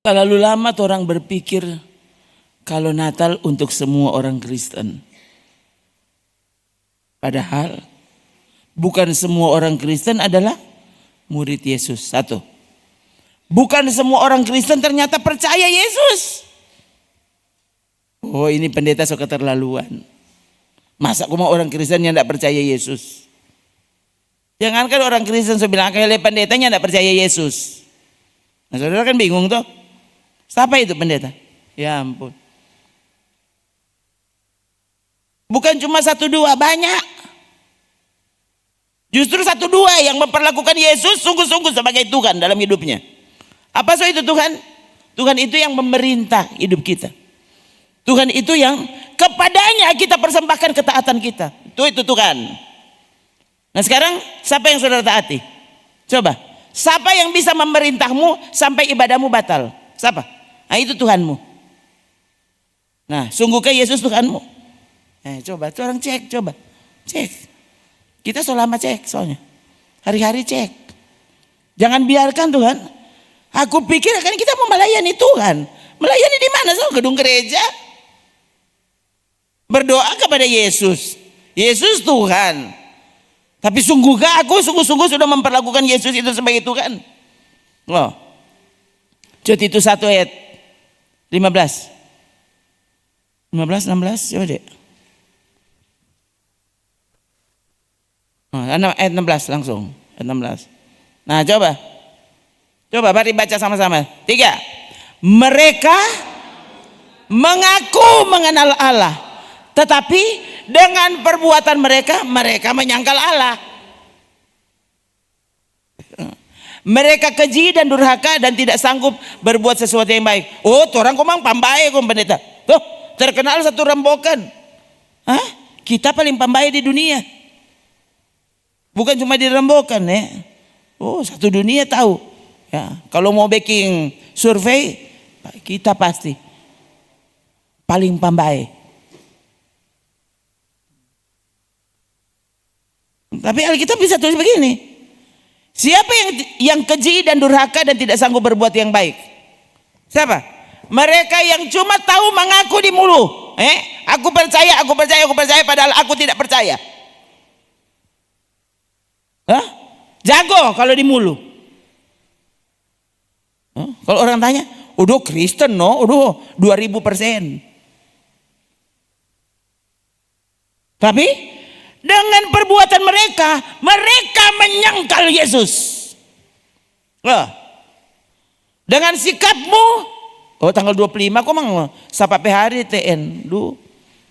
Terlalu lama orang berpikir kalau Natal untuk semua orang Kristen. Padahal bukan semua orang Kristen adalah murid Yesus. Satu. Bukan semua orang Kristen ternyata percaya Yesus. Oh, ini pendeta so keterlaluan. Masa aku mau orang Kristen yang tidak percaya Yesus? Jangankan orang Kristen so bilang kayak pendetanya tidak percaya Yesus. Nah, saudara kan bingung tuh. Siapa itu pendeta? Ya ampun. Bukan cuma satu dua, banyak. Justru satu dua yang memperlakukan Yesus sungguh-sungguh sebagai Tuhan dalam hidupnya. Apa so itu Tuhan? Tuhan itu yang memerintah hidup kita. Tuhan itu yang kepadanya kita persembahkan ketaatan kita. Itu Tuhan. Nah sekarang siapa yang saudara taati? Coba. Siapa yang bisa memerintahmu sampai ibadahmu batal? Siapa? Nah itu Tuhanmu. Nah sungguhkah Yesus Tuhanmu? Coba orang cek, coba cek. Kita selama cek soalnya. Hari-hari cek. Jangan biarkan Tuhan. Aku pikir kan kita mau melayani Tuhan. Melayani di mana? So, gedung gereja. Berdoa kepada Yesus. Yesus Tuhan. Tapi sungguhkah aku sungguh-sungguh sudah memperlakukan Yesus itu sebagai Tuhan? Loh. Titus 1 ayat 15. 15, 16, coba deh. Ayat 16 langsung. Ayat 16. Nah coba. Coba mari baca sama-sama. 3. Mereka mengaku mengenal Allah. Tetapi dengan perbuatan mereka menyangkal Allah. Mereka keji dan durhaka dan tidak sanggup berbuat sesuatu yang baik. Oh, orang komang pambai kom pendeta. Tuh, terkenal satu rembokan. Hah? Kita paling pambai di dunia. Bukan cuma di rembokan ya. Oh, satu dunia tahu. Ya, kalau mau baking survei, kita pasti paling pambai. Tapi Alkitab bisa tulis begini. Siapa yang keji dan durhaka dan tidak sanggup berbuat yang baik? Siapa? Mereka yang cuma tahu mengaku di mulut. Aku percaya padahal aku tidak percaya. Hah? Jago kalau di mulut. Kalau orang tanya, udah Kristen no, udah 2000%. Tapi dengan perbuatan mereka menyangkal Yesus. Dengan sikapmu, tanggal 25 kok mang sampai hari TN,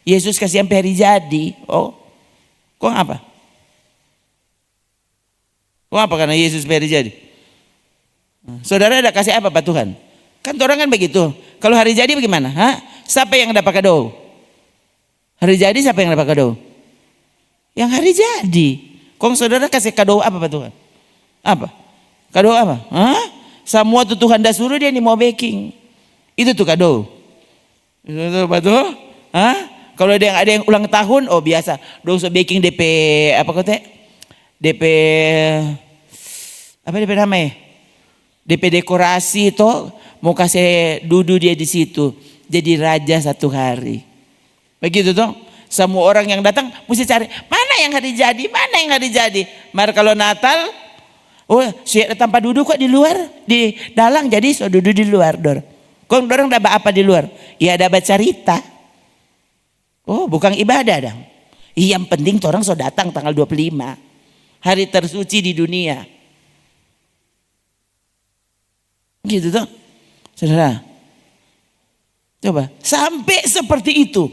Yesus kasih sampai hari jadi. Kok apa? Kok apa karena Yesus sampai hari jadi? Saudara ada kasih apa Pak Tuhan? Kan orang kan begitu. Kalau hari jadi bagaimana? Siapa yang dapat kado? Hari jadi siapa yang dapat kado? Yang hari jadi. Kong saudara kasih kado apa Pak Tuhan? Apa? Kado apa? Semua tuh Tuhan dah suruh dia nih mau baking. Itu tuh kado. Itu Pak Tuhan? Kalau ada yang ulang tahun, biasa. Dong so baking DP apa kata? DP apa DP namanya? DP dekorasi itu mau kasih dudu dia di situ. Jadi raja satu hari. Begitu dong. Semua orang yang datang mesti cari mana yang hari jadi. Mari kalau Natal, siap tanpa duduk kok di luar, di dalam jadi so duduk di luar dor. Kok orang dapat apa di luar? Ya dapat cerita. Bukan ibadah dong. Yang penting orang so datang tanggal 25. Hari tersuci di dunia. Gitu dong. Saudara. Coba sampai seperti itu.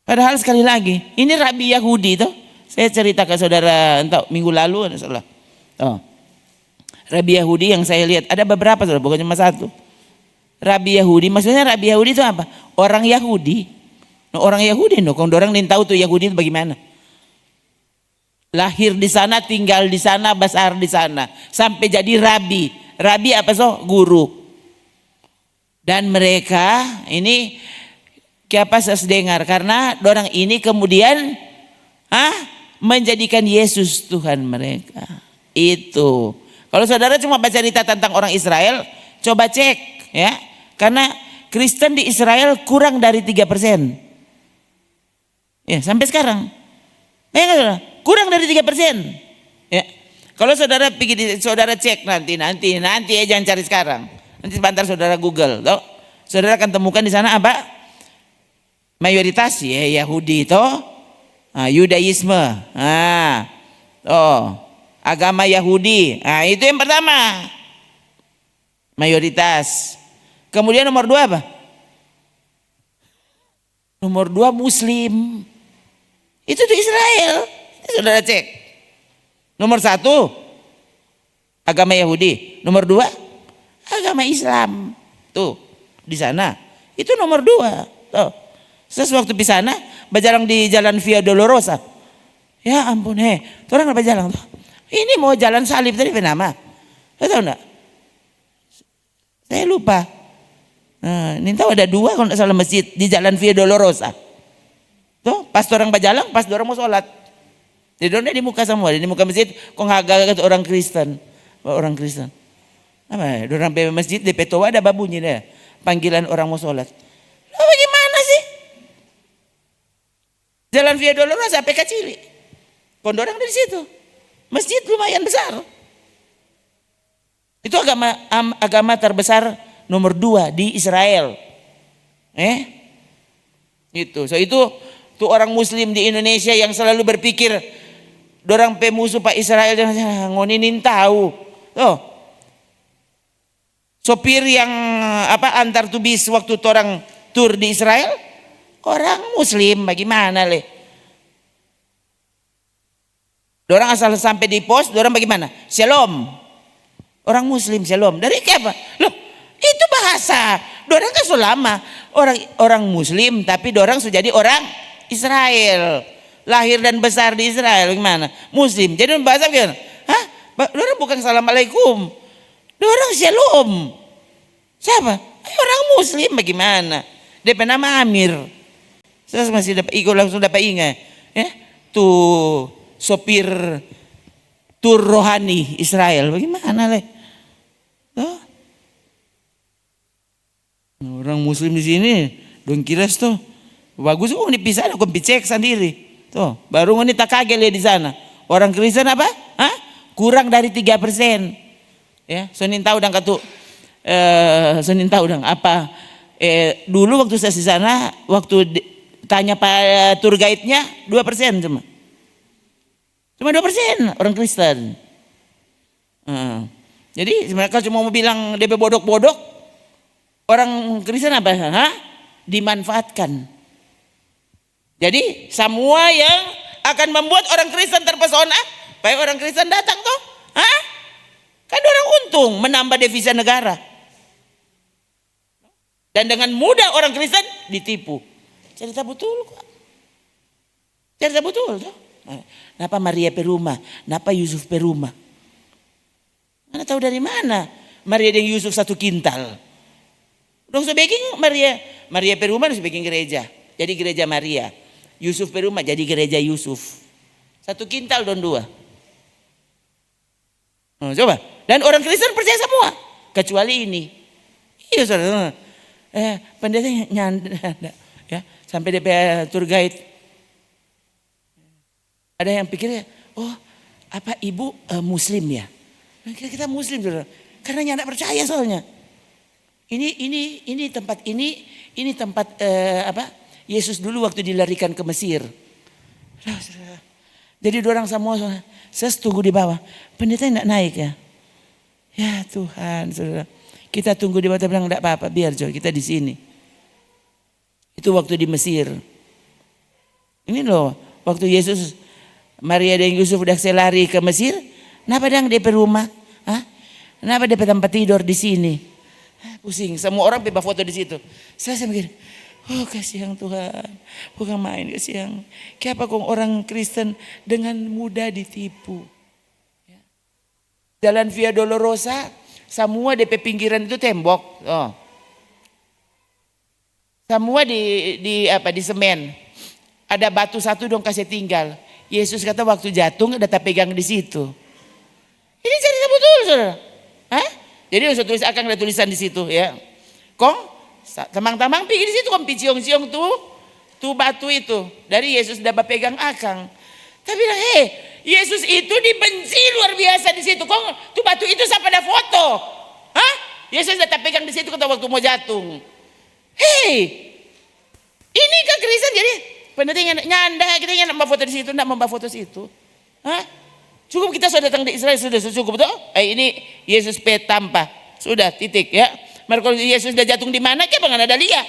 Padahal sekali lagi, ini Rabi Yahudi tuh. Saya cerita ke saudara entah minggu lalu ada salah. Rabi Yahudi yang saya lihat ada beberapa saudara, bukan cuma satu. Rabi Yahudi, maksudnya Rabi Yahudi itu apa? Orang Yahudi. Orang Yahudi kalau orang yang tahu tuh Yahudi itu bagaimana. Lahir di sana, tinggal di sana, besar di sana, sampai jadi rabi. Rabi apa guru. Dan mereka ini siapa saya dengar karena orang ini kemudian menjadikan Yesus Tuhan mereka. Itu. Kalau saudara cuma baca cerita tentang orang Israel, Coba cek ya. Karena Kristen di Israel kurang dari 3%. Ya, sampai sekarang. Kurang dari 3%. Ya. Kalau saudara saudara cek nanti ya, jangan cari sekarang. Nanti sebentar saudara Google, toh. Saudara akan temukan di sana apa? Mayoritas ya Yahudi toh. Yudaisme. Agama Yahudi. Itu yang pertama. Mayoritas. Kemudian nomor 2 apa? Nomor 2 Muslim. Itu di Israel. Saudara cek. Nomor 1 agama Yahudi. Nomor 2 agama Islam. Tuh di sana. Itu nomor 2. Tuh. Sewaktu di sana berjalan di jalan Via Dolorosa. Ya ampun, orang apa jalan tuh? Ini mau jalan salib tadi nama. Tahu enggak? Saya lupa. Ini tahu ada 2 kalau tidak salah masjid di jalan Via Dolorosa. Tuh, pas orang berjalan, pas orang mau sholat. Jadi orang di muka semua, di muka masjid kok ngagak orang Kristen. Orang Kristen. Apa? Orang pe masjid di petoa ada babunya deh. Panggilan orang mau sholat. Lah bagaimana sih? Jalan Via Dolorosa sampai ke Cili. Kondorang dari situ. Masjid lumayan besar. Itu agama terbesar nomor 2 di Israel. Itu. So itu tuh orang Muslim di Indonesia yang selalu berpikir dorang pemusuh Pak Israel jangan ngoninin tahu. Tuh. Sopir yang antar tubis waktu orang tur di Israel orang Muslim bagaimana le? Dorang asal sampai di pos, dorang bagaimana? Shalom. Orang Muslim shalom. Dari apa? Loh, itu bahasa. Dorang kan selama orang Muslim tapi dorang sudah jadi orang Israel. Lahir dan besar di Israel gimana? Muslim. Jadi bahasa gimana? Dorang bukan assalamualaikum. Dorang shalom. Siapa? Orang Muslim bagaimana? Dia nama Amir. Saya masih langsung dapat ingat. Ya, tuh sopir tur rohani Israel. Bagaimana le? Tuh. Orang Muslim di sini, dong kira tuh bagus. Dipisah, aku cek sendiri. Tuh, baru ini tak kaget di sana. Orang Kristen apa? Kurang dari 3%. Ya, Senin tahu dong katu. Senin tahu dong apa? Dulu waktu saya di sana, waktu tanya Pak tour guide-nya 2% cuma 2% orang Kristen. Jadi mereka cuma mau bilang DP bodok-bodok, orang Kristen apa? Dimanfaatkan. Jadi semua yang akan membuat orang Kristen terpesona, supaya orang Kristen datang tuh, kan orang untung menambah devisa negara. Dan dengan mudah orang Kristen ditipu. Cerita betul kok. Cerita betul tuh. Napa Maria Peruma, napa Yusuf Peruma? Mana tahu dari mana Maria dan Yusuf satu kintal. Dong sebagian Maria Peruma harus bikin gereja. Jadi gereja Maria. Yusuf Peruma jadi gereja Yusuf. Satu kintal don 2. Coba. Dan orang Kristen percaya semua. Kecuali ini. Iya saudara. Pendeta nyanda. Ya, sampai DP tour guide. Ada yang pikirnya, apa ibu Muslim ya? Kita Muslim saudara. Karena nyanda percaya soalnya. Ini tempat Yesus dulu waktu dilarikan ke Mesir. Jadi orang semua saya tunggu di bawah. Pendeta enggak naik ya? Ya Tuhan, saudara. Kita tunggu di bawah, bilang enggak apa-apa, biar Joy, kita di sini. Itu waktu di Mesir. Ini loh, waktu Yesus, Maria dan Yusuf udah lari ke Mesir, kenapa dang DP rumah? Kenapa DP tempat tidur di sini? Pusing, semua orang bebas foto di situ. Saya mikir, kasihan Tuhan, bukan main kasihan. Kenapa kok orang Kristen dengan mudah ditipu? Jalan Via Dolorosa, semua DP pinggiran itu tembok. Semua di semen. Ada batu satu dong kasih tinggal. Yesus kata waktu jatuh ada tak pegang di situ. Ini cerita betul saudara. Jadi usah tulis akang ada tulisan di situ ya. Kong tamang-tamang pergi di situ kong piciong-ciong tuh batu itu. Dari Yesus dapat pegang akang. Tapi bilang, Yesus itu dibenci luar biasa di situ. Kong tuh batu itu sampai ada foto. Hah? Yesus dapat pegang di situ waktu mau jatuh. Ini kekristenan jadi penting nyanda kita ingin membawa foto di situ, enggak membawa foto situ. Hah? Cukup kita sudah datang di Israel sudah cukup tuh. Ini Yesus tanpa. Sudah titik ya. Maka kalau Yesus sudah jatuh di mana, kita nggak ada lihat.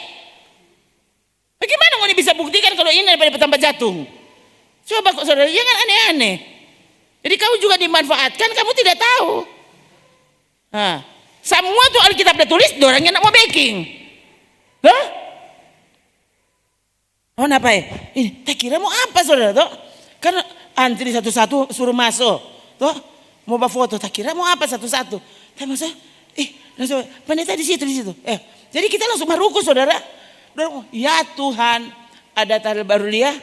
Bagaimana mau bisa buktikan kalau ini daripada tanpa jatuh? Coba kok saudara, jangan aneh-aneh. Jadi kamu juga dimanfaatkan, kamu tidak tahu. Nah, semua tuh Alkitab udah tulis, orangnya nak mau backing. Hah? Oh napa ya? Ini tak kira mau apa saudara toh? Kan antri satu-satu suruh masuk. Toh mau bawa foto, tak kira mau apa satu-satu. Tapi masa langsung pendeta di situ. Jadi kita langsung maruku saudara. Ya Tuhan, ada tanda baru dia.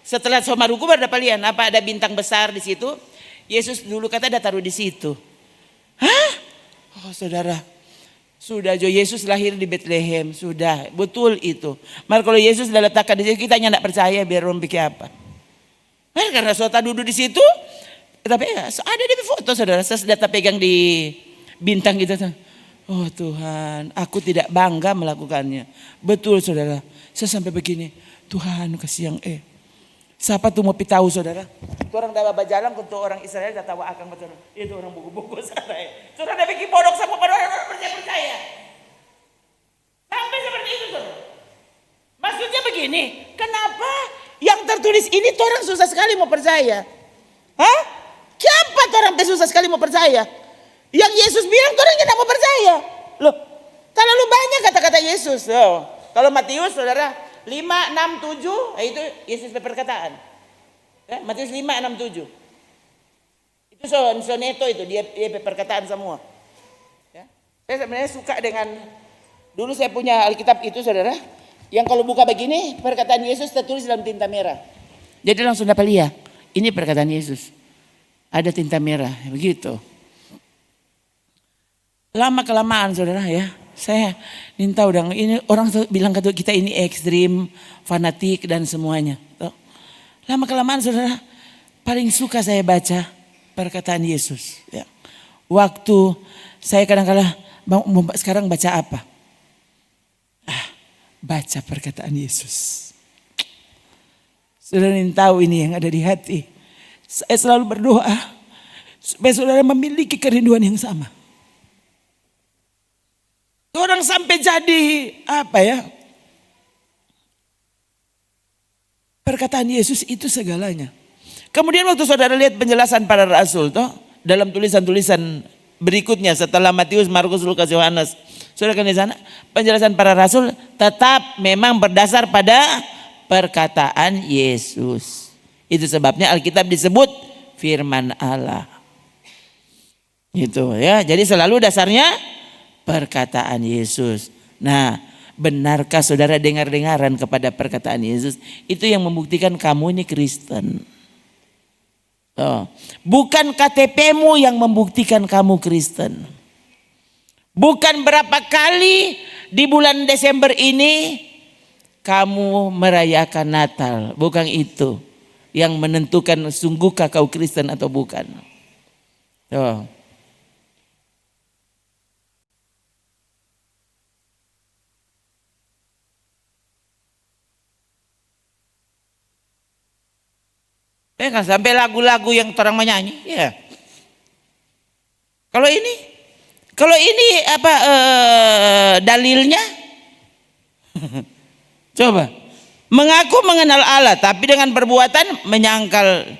Setelah maruku baru dapat lihat apa ada bintang besar di situ. Yesus dulu kata ada taruh di situ. Hah? Oh saudara. Sudah Yesus lahir di Bethlehem, sudah betul itu. Maka kalau Yesus sudah letakkan di situ, kita tidak percaya biar orang pikir apa. Karena saudara duduk di situ, tapi ada di foto saudara, saya sudah pegang di bintang gitu. Oh Tuhan, aku tidak bangga melakukannya. Betul saudara, saya sampai begini, Tuhan kasih yang siapa tuh mau tahu saudara? Itu orang dah berjalan untuk orang Israel dah tahu akan betul. Itu orang buku-buku saudara. Saudara dah bikin bodoh sama pada orang percaya. Sampai seperti itu saudara. Maksudnya begini, kenapa yang tertulis ini orang susah sekali mau percaya? Hah? Siapa orang susah sekali mau percaya? Yang Yesus bilang orang tidak mau percaya. Loh, terlalu banyak kata-kata Yesus. Loh. Kalau Matius saudara 5, 6, 7 itu Yesus perkataan. Matius 5, 6, 7. Itu soneto itu dia perkataan semua. Ya. Saya sebenarnya suka dengan dulu saya punya Alkitab itu saudara. Yang kalau buka begini perkataan Yesus tertulis dalam tinta merah. Jadi langsung dapat lihat. Ini perkataan Yesus. Ada tinta merah begitu. Lama kelamaan saudara ya. Saya minta udah ini orang bilang kata kita ini ekstrim, fanatik dan semuanya. Lama kelamaan saudara paling suka saya baca perkataan Yesus. Ya. Waktu saya kadang-kadang sekarang baca apa? Baca perkataan Yesus. Saudara ingin tahu ini yang ada di hati. Saya selalu berdoa supaya saudara memiliki kerinduan yang sama. Orang sampai jadi apa ya? Perkataan Yesus itu segalanya. Kemudian waktu saudara lihat penjelasan para rasul toh dalam tulisan-tulisan berikutnya setelah Matius, Markus, Lukas, Yohanes. Saudara kan di sana penjelasan para rasul tetap memang berdasar pada perkataan Yesus. Itu sebabnya Alkitab disebut firman Allah. Gitu ya. Jadi selalu dasarnya perkataan Yesus. Nah, benarkah saudara dengar-dengaran kepada perkataan Yesus? Itu yang membuktikan kamu ini Kristen. Bukan KTP-mu yang membuktikan kamu Kristen. Bukan berapa kali di bulan Desember ini kamu merayakan Natal. Bukan itu yang menentukan sungguhkah kau Kristen atau bukan. Kan sampai lagu-lagu yang orang menyanyi, ya. Kalau ini apa dalilnya? Coba, mengaku mengenal Allah, tapi dengan perbuatan menyangkal.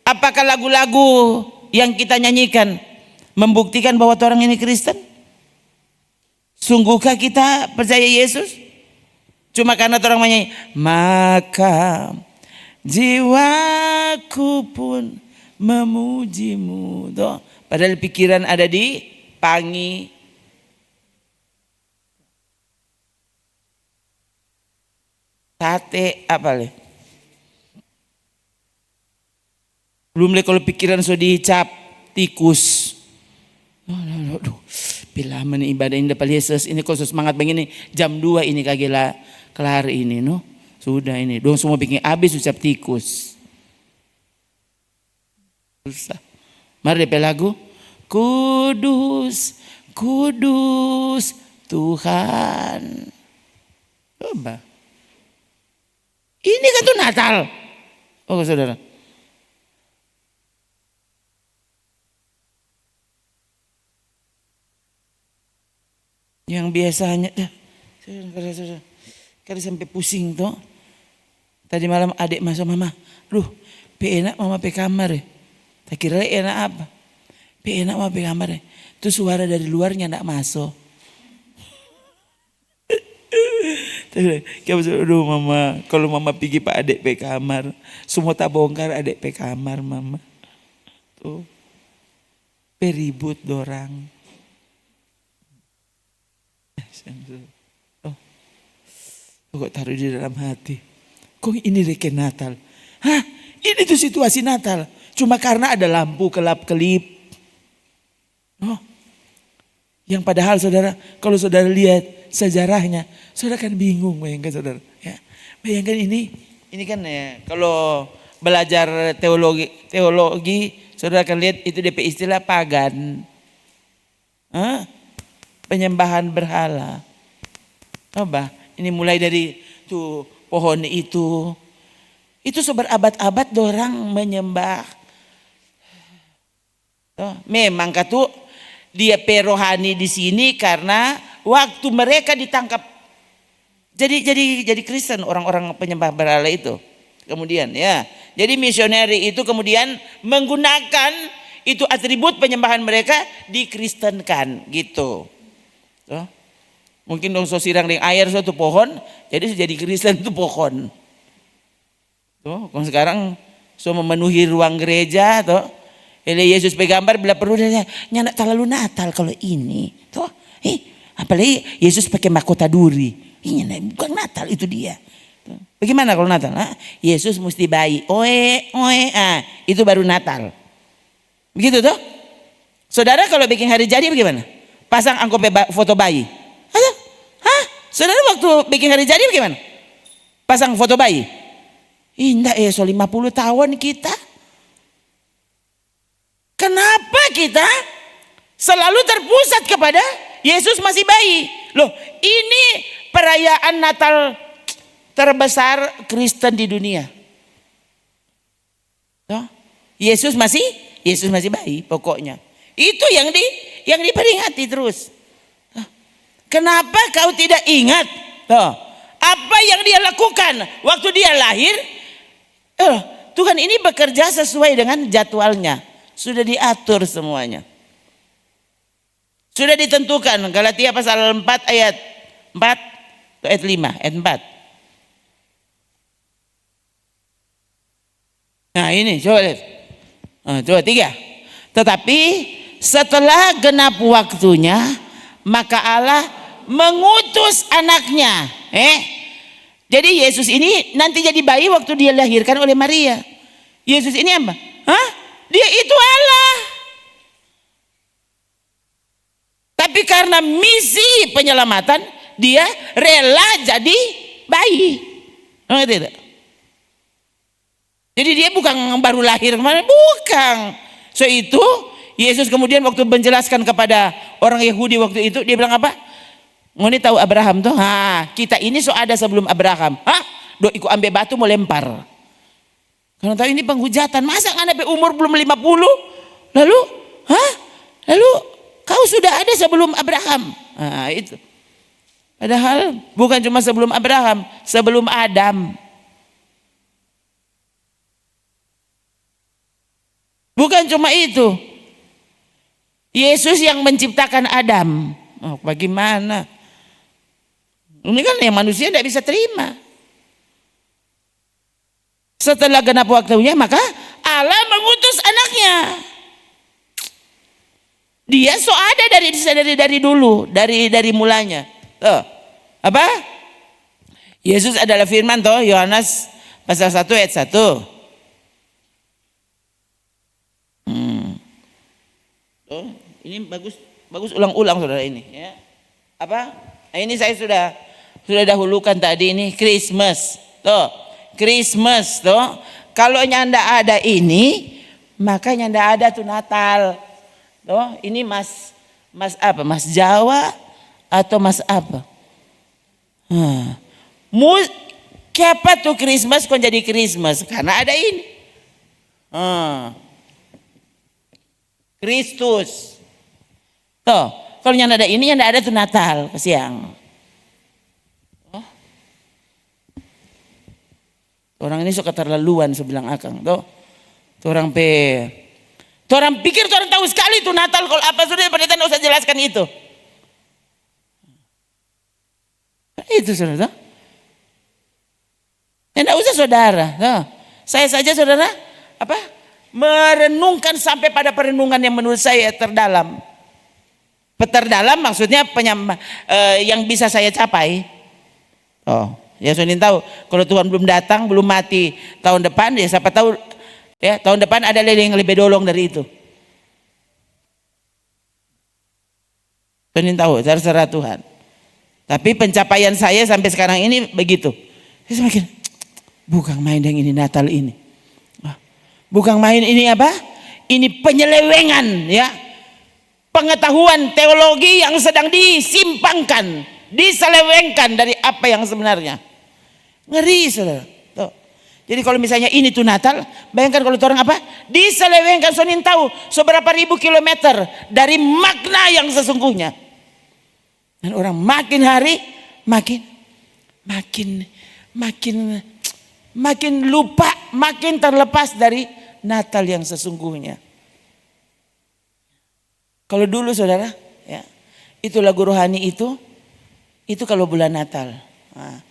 Apakah lagu-lagu yang kita nyanyikan membuktikan bahwa orang ini Kristen? Sungguhkah kita percaya Yesus? Cuma karena orang menyanyi, maka jiwaku pun memujimu. Tuh. Padahal pikiran ada di Pangi. Sate apa le? Belum le kalau pikiran sudah dicap tikus. Bila nih ibadah ini dapat Yesus ini khusus semangat begini jam 2 ini kagela kelar ini no. Sudah ini dong semua bikin habis ucap tikus. Susah. Mari DP lagu. Kudus, kudus Tuhan. Coba. Ini kan tuh Natal. Oh saudara. Yang biasanya, kali sampai pusing tuh. Tadi malam adik masuk mama, duh, enak mama pe kamar ya. Tak kira enak apa? Enak mama pe kamar ya. Itu suara dari luarnya ndak masuk. Aduh mama, kalau mama pergi pak adik pe kamar, semua tak bongkar adik pe kamar mama. Tuh, peribut dorang. Oh, kok taruh di dalam hati. Kok ini reken Natal? Hah? Ini tuh situasi Natal. Cuma karena ada lampu kelap-kelip. Oh. Yang padahal saudara, kalau saudara lihat sejarahnya, saudara kan bingung bayangkan saudara. Ya. Bayangkan ini kan ya, kalau belajar teologi, saudara akan lihat itu DP istilah pagan. Hah? Penyembahan berhala. Coba, ini mulai dari tuh pohon itu seberabad-abad dorang menyembah. Memang katu dia perohani di sini karena waktu mereka ditangkap jadi Kristen orang-orang penyembah berhala itu. Kemudian ya, jadi misioneri itu kemudian menggunakan itu atribut penyembahan mereka dikristenkan gitu. Tuh. Mungkin dong so sirang dengan air suatu pohon, jadi Kristen itu pohon. Tuh, kalau sekarang so memenuhi ruang gereja, tuh, Yesus pegambar bila perlu dia nyanak terlalu Natal kalau ini, tuh, apalagi Yesus pakai mahkota duri, ini bukan Natal itu dia. Tuh. Bagaimana kalau Natal? Yesus mesti bayi, itu baru Natal. Begitu tuh, saudara kalau bikin hari jadi bagaimana? Pasang angkop foto bayi. Hah? Saudara waktu bikin hari jadi bagaimana? Pasang foto bayi. Indah so 50 tahun kita. Kenapa kita selalu terpusat kepada Yesus masih bayi? Loh, ini perayaan Natal terbesar Kristen di dunia. Yesus masih bayi pokoknya. Itu yang diperingati terus. Kenapa kau tidak ingat apa yang dia lakukan waktu dia lahir? Tuhan ini bekerja sesuai dengan jadwalnya. Sudah diatur semuanya. Sudah ditentukan. Galatia pasal 4 ayat 4 ayat 5 ayat 4. Nah ini coba lihat. Coba 3. Tetapi setelah genap waktunya, maka Allah mengutus anaknya. Jadi Yesus ini nanti jadi bayi waktu dia dilahirkan oleh Maria. Yesus ini apa? Dia itu Allah. Tapi karena misi penyelamatan, dia rela jadi bayi. Tidak? Jadi dia bukan baru lahir kemarin, bukan. So itu Yesus kemudian waktu menjelaskan kepada orang Yahudi waktu itu, dia bilang apa? Ngoni tahu Abraham tuh? Kita ini so ada sebelum Abraham. Do ikut ambil batu mau lempar. Karena tahu ini penghujatan. Masa anak umur belum 50? Lalu kau sudah ada sebelum Abraham. Itu. Padahal bukan cuma sebelum Abraham, sebelum Adam. Bukan cuma itu. Yesus yang menciptakan Adam. Bagaimana? Ini kan yang manusia tidak bisa terima. Setelah genap waktunya, maka Allah mengutus anaknya. Dia so ada dari dulu, dari mulanya. Apa? Yesus adalah firman toh, Yohanes pasal 1 ayat 1. Ini bagus bagus ulang-ulang saudara ini. Ya. Apa? Nah, ini saya sudah dahulukan tadi ini Christmas. Tuh, Christmas tuh. Kalau nyanda ada ini, maka nyanda ada tuh Natal. Tuh, ini Mas apa? Mas Jawa atau Mas apa? Siapa tuh Christmas kok jadi Christmas? Karena ada ini. Kristus. Tuh, kalau yang ada ini, yang ada tuh Natal ke siang. Orang ini suka terlaluan sebilang akang. Tuh orang pikir orang tahu sekali tuh Natal. Kalau apa sudah pendeta tidak usah jelaskan itu. Itu saudara. Tidak usah saudara. Tuh. Saya saja saudara merenungkan sampai pada perenungan yang menurut saya terdalam. Terdalam maksudnya yang bisa saya capai. Oh, ya sudah tahu. Kalau Tuhan belum datang, belum mati tahun depan, ya siapa tahu ya tahun depan ada yang lebih dolong dari itu. Tuhan tahu, terserah Tuhan. Tapi pencapaian saya sampai sekarang ini begitu. Saya semakin bukan main yang ini Natal ini. Bukan main ini apa? Ini penyelewengan ya. Pengetahuan teologi yang sedang disimpangkan, diselewengkan dari apa yang sebenarnya. Ngeri saudara. Tuh. Jadi kalau misalnya ini tuh Natal, bayangkan kalau orang apa? Diselewengkan, soalnya tahu seberapa ribu kilometer dari makna yang sesungguhnya. Dan orang makin hari makin lupa, makin terlepas dari Natal yang sesungguhnya. Kalau dulu saudara, ya, itu lagu rohani itu kalau bulan Natal. Nah,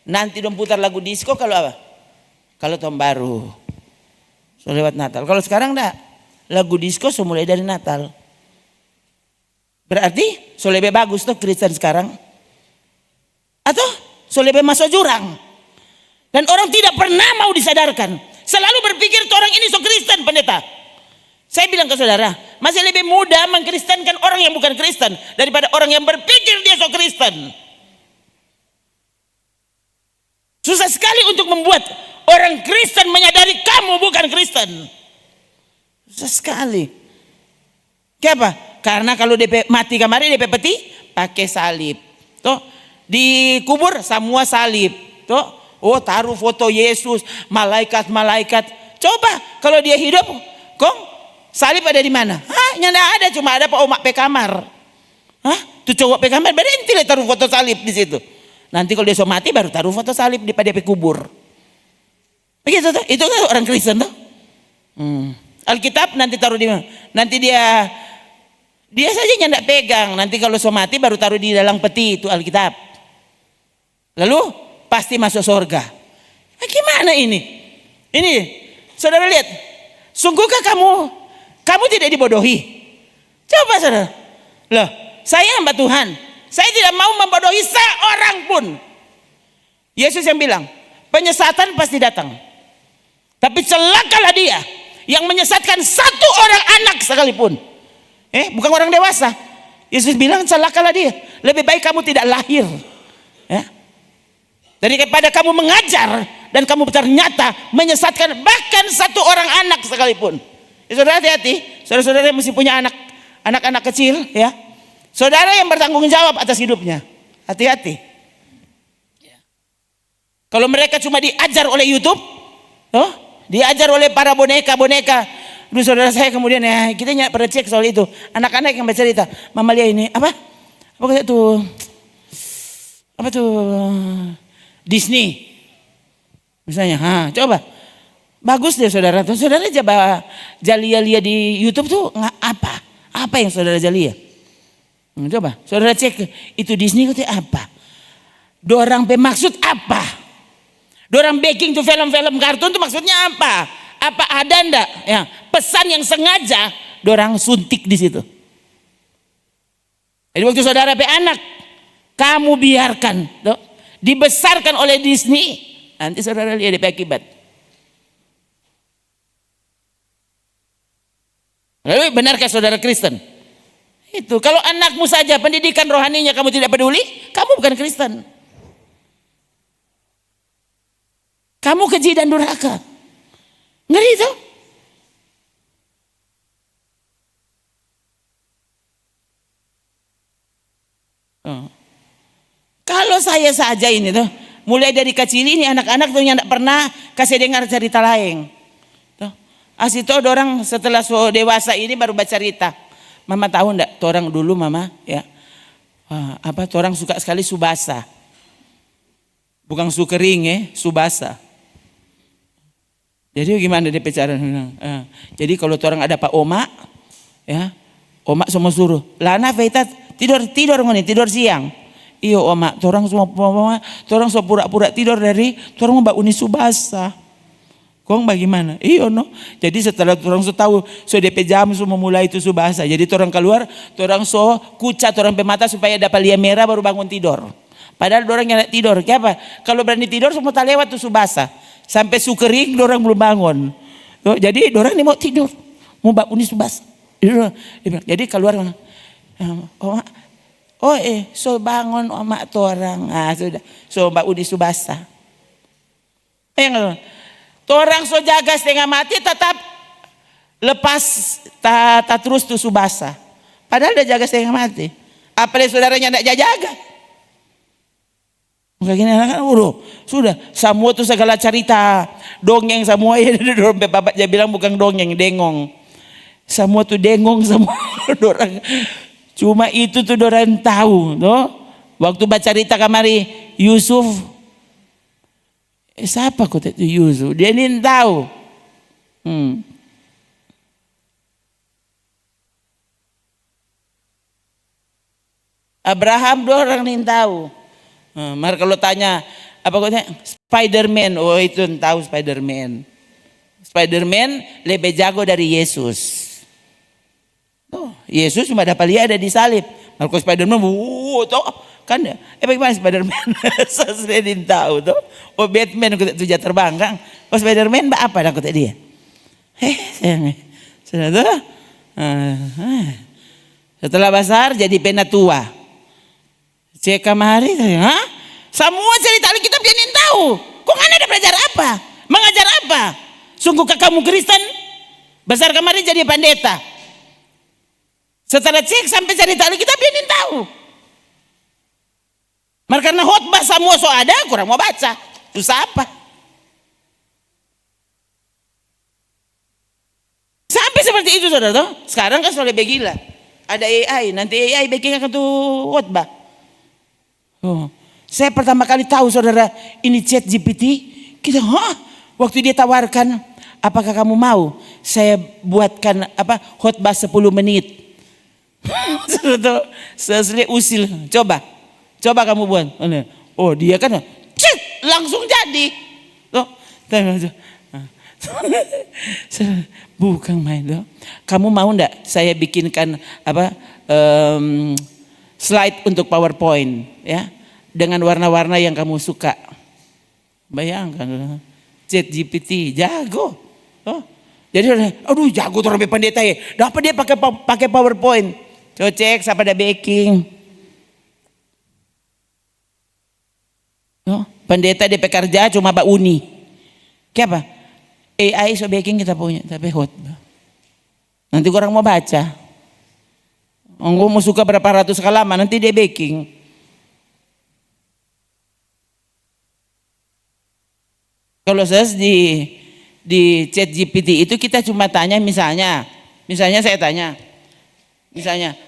nanti dong putar lagu disco kalau apa? Kalau tahun baru, so lewat Natal. Kalau sekarang enggak, lagu disco so mulai dari Natal. Berarti so lebih bagus tuh Kristen sekarang, atau so lebih masuk jurang. Dan orang tidak pernah mau disadarkan. Selalu berpikir orang ini so Kristen pendeta. Saya bilang ke saudara, masih lebih mudah mengkristenkan orang yang bukan Kristen daripada orang yang berpikir dia so Kristen. Susah sekali untuk membuat orang Kristen menyadari kamu bukan Kristen. Susah sekali. Kenapa? Karena kalau DP mati kemarin DP peti pakai salib. Tuh, dikubur semua salib. Tuh, oh taruh foto Yesus, malaikat. Coba kalau dia hidup, kong salib ada di mana? Nyanda ada, cuma ada Pak Omak pe kamar. Tuh cowok pe kamar, berhenti lah taruh foto salib di situ. Nanti kalau dia so mati baru taruh foto salib di pada kubur. Begitu tuh, itu kan orang Kristen tuh. Alkitab nanti taruh di mana? Nanti dia saja nyanda pegang. Nanti kalau so mati baru taruh di dalam peti itu Alkitab. Lalu pasti masuk surga. Gimana ini? Ini, saudara lihat. Sungguhkah kamu tidak dibodohi? Coba saudara. Loh, saya hamba Tuhan. Saya tidak mau membodohi seorang pun. Yesus yang bilang, penyesatan pasti datang. Tapi celakalah dia yang menyesatkan satu orang anak sekalipun. Bukan orang dewasa. Yesus bilang celakalah dia. Lebih baik kamu tidak lahir. Ya. Daripada kamu mengajar dan kamu ternyata menyesatkan bahkan satu orang anak sekalipun. Ya, saudara hati-hati, saudara-saudara yang mesti punya anak-anak kecil, ya. Saudara yang bertanggung jawab atas hidupnya, hati-hati. Ya. Kalau mereka cuma diajar oleh YouTube, diajar oleh para boneka. Dulu saudara saya kemudian ya kita pernah cek soal itu, anak-anak yang bercerita, Mama Lia ini apa tuh Disney, misalnya, coba. Bagus deh saudara. Saudara coba Jalia di YouTube tuh apa yang saudara Jalia? Coba saudara cek itu Disney itu apa? Dorang bermaksud apa? Dorang baking tuh film-film kartun tuh maksudnya apa? Apa ada ndak? Ya, pesan yang sengaja dorang suntik di situ. Jadi waktu saudara anak, kamu biarkan dibesarkan oleh Disney, nanti saudara lihat akibat. Lalu benarkah saudara Kristen? Itu kalau anakmu saja pendidikan rohaninya kamu tidak peduli, kamu bukan Kristen. Kamu keji dan durhaka. Ngeri itu. Kalau saya saja ini tuh, mulai dari kecil ini anak-anak tuh yang tidak pernah kasih dengar cerita lain. Tuh. Asito orang setelah so dewasa ini baru baca cerita. Mama tahu enggak, orang dulu mama ya. Orang suka sekali Subasa. Bukan Sukering Subasa. Jadi gimana dia bicara? Jadi kalau orang ada Pak Oma ya, Oma semua suruh. Lana Veta tidur ngoni, tidur siang. Iyo Oma, orang semua orang so pura-pura tidur dari orang Mbak Uni Subasa. Kong bagaimana? Iyo no. Jadi setelah orang so tahu so DP jam so memulai itu Subasa. Jadi orang keluar, orang so kucat orang pemata supaya dapat lia merah baru bangun tidur. Padahal orang yang tidur, kenapa? Kalau berani tidur semua tak lewat tuh Subasa. Sampai Sukering orang belum bangun. Jadi orang ini mau tidur, mau Mbak Uni Subasa. Jadi keluar, Oma. So bangun Oma torang. Sudah. So Mbak Uni Subasa. Torang so jaga setengah mati tetap lepas tak terus tuh Subasa. Padahal udah jaga setengah mati. Apalagi saudaranya tidak jaga. Makanya sudah semua tuh segala cerita dongeng semua ya dorong bapak dia bilang bukan dongeng dengong. Semua tuh dengong semua dorang. Cuma itu tuh dorang tahu, no? Waktu baca cerita kamari Yusuf, siapa kok itu Yusuf? Dia ini tahu. Abraham dorang ini tahu. Maka kalau tanya apa kotanya Spider-Man, itu tahu Spider-Man. Spider-Man lebih jago dari Yesus. Yesus cuma dapat lihat ada di salib. Kalau Spider-Man, kan ya. Bagaimana Spider-Man? Saya sering tahu tuh. Batman aku tuh terbang kan. Spider-Man apa nak kata dia? Sudah tuh. Setelah besar jadi penatua. Cek kamari, semua cerita kita biarin tahu. Kok anda ada belajar apa? Mengajar apa? Sungguhkah kamu Kristen? Besar kamari jadi pendeta. Setelah cek sampai cerita kita biarin tahu. Karena khotbah semua so ada, kurang mau baca. Susah apa? Sampai seperti itu saudara toh. Sekarang kan sudah lebih gila. Ada AI, nanti AI bikin akan tuh khotbah. Saya pertama kali tahu saudara ini ChatGPT. Kita waktu dia tawarkan, apakah kamu mau saya buatkan khotbah 10 menit. Sesuai usil, coba kamu buat. Dia kan langsung jadi. Bukan main loh. Kamu mau ndak saya bikinkan slide untuk PowerPoint ya dengan warna-warna yang kamu suka. Bayangkan ChatGPT jago. Jadi aduh jago tuh orang pendeta ya. Dapat dia pakai PowerPoint. Coba cek siapa ada backing. Pendeta DP kerja cuma Mbak Uni. Kenapa? AI so backing kita punya tapi khotbah. Nanti orang mau baca. Engkau mau suka berapa ratus halaman nanti dia backing. Kalau saya di ChatGPT itu kita cuma tanya misalnya saya tanya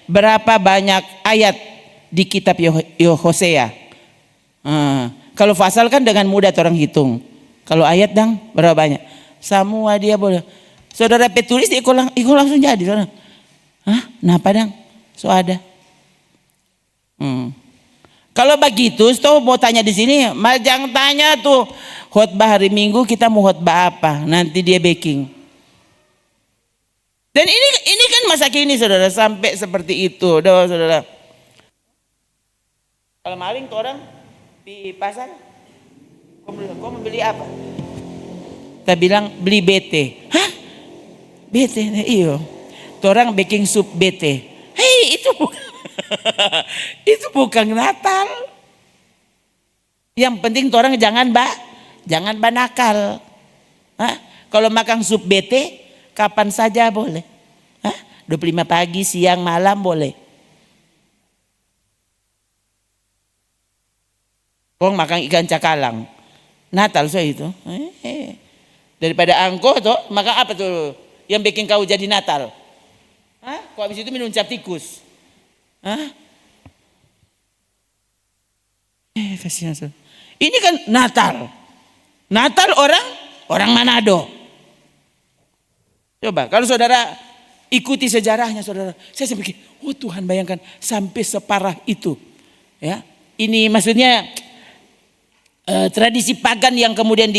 berapa banyak ayat di kitab Hosea. Kalau pasal kan dengan mudah orang hitung. Kalau ayat dang berapa banyak? Semua dia boleh. Saudara petulis ikut langsung jadi. Saudara. Kenapa dang? So ada. Kalau begitu, mau tanya di sini, jangan tanya tuh khotbah hari Minggu kita mau khotbah apa? Nanti dia backing. Dan ini kan masa kini saudara sampai seperti itu, saudara. Kalau maling tuh orang di pasar, kau membeli apa? Kita bilang beli bete. Bete? Iyo. Tuh orang baking sup bete. Hei itu Itu bukan Natal. Yang penting orang jangan banakal. Hah? Kalau makan sup bete kapan saja boleh. Hah? 25 pagi, siang, malam boleh. Kong makan ikan cakalang. Natal so itu. Daripada angkoh tuh, maka apa tuh yang bikin kau jadi Natal? Hah? Kok habis itu minum cap tikus? Hah? Kasihan. Ini kan Natal. Natal orang Manado. Coba kalau saudara ikuti sejarahnya saudara, saya pikir, oh Tuhan bayangkan sampai separah itu. Ya, ini maksudnya tradisi pagan yang kemudian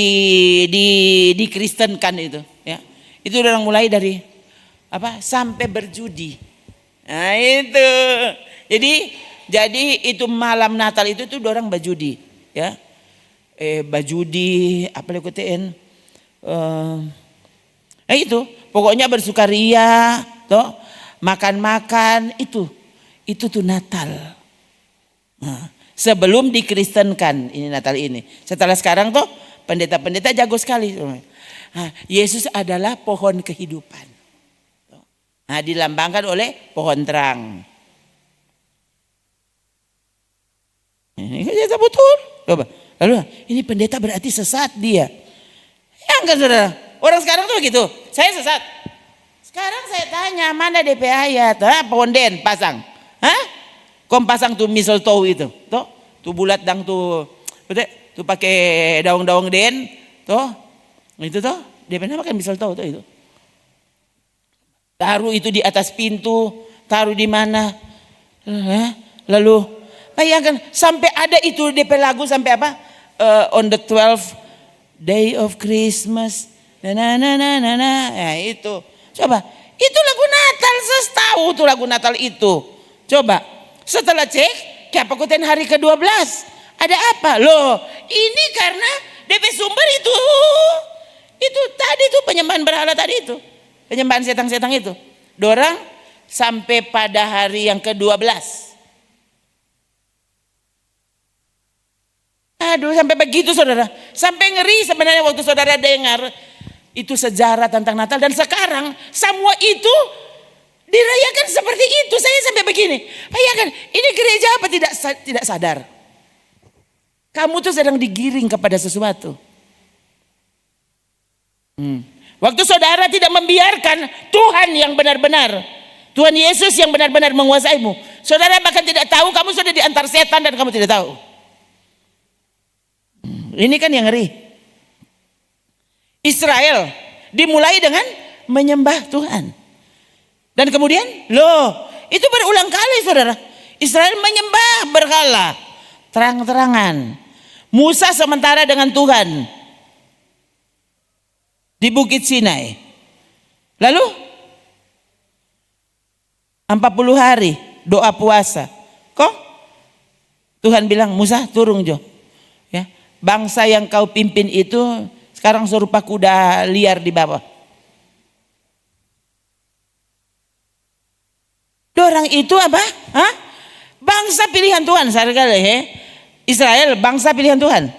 dikristenkan itu. Ya, itu orang mulai dari apa? Sampai berjudi. Nah itu, jadi itu malam Natal itu tuh orang berjudi, ya. Bajudi apa lekutin itu pokoknya bersukaria toh makan itu tuh Natal. Nah, sebelum dikristenkan ini Natal ini. Setelah sekarang tuh pendeta-pendeta jago sekali. Nah, Yesus adalah pohon kehidupan. Nah, dilambangkan oleh pohon terang. Ini kan betul. Coba. Lalu ini pendeta berarti sesat dia. Ya enggak saudara. Orang sekarang tuh begitu. Saya sesat. Sekarang saya tanya mana DP ayat. Ponden pasang. Hah? Kom pasang tuh mistletoe itu. Tuh bulat dang tuh. Betul? Tuh pakai daun-daun den. Tuh. Itu tuh. DP nama kan mistletoe tuh itu. Taruh itu di atas pintu. Taruh di mana. Lalu bayangkan sampai ada itu DP lagu sampai apa? On the 12th day of Christmas. Ya itu. Coba. Itu lagu Natal. Saya tahu tuh lagu Natal itu. Coba. Setelah cek. Keapakuten hari ke-12. Ada apa? Loh. Ini karena DP sumber itu. Itu tadi tuh penyembahan berhala tadi itu. Penyembahan setang-setang itu. Dorang sampai pada hari yang ke-12. Aduh sampai begitu saudara. Sampai ngeri sebenarnya waktu saudara dengar itu sejarah tentang Natal. Dan sekarang semua itu dirayakan seperti itu. Saya sampai begini. Bayangkan ini gereja apa tidak sadar. Kamu tuh sedang digiring kepada sesuatu. Waktu saudara tidak membiarkan Tuhan yang benar-benar. Tuhan Yesus yang benar-benar menguasaimu. Saudara bahkan tidak tahu kamu sudah diantar setan dan kamu tidak tahu. Ini kan yang ngeri. Israel dimulai dengan menyembah Tuhan. Dan kemudian itu berulang kali saudara. Israel menyembah berhala. Terang-terangan. Musa sementara dengan Tuhan. Di Bukit Sinai. Lalu 40 hari doa puasa. Kok Tuhan bilang Musa turun jo. Ya. Bangsa yang kau pimpin itu sekarang serupa kuda liar di bawah. Dorang itu apa? Hah? Bangsa pilihan Tuhan. Israel bangsa pilihan Tuhan.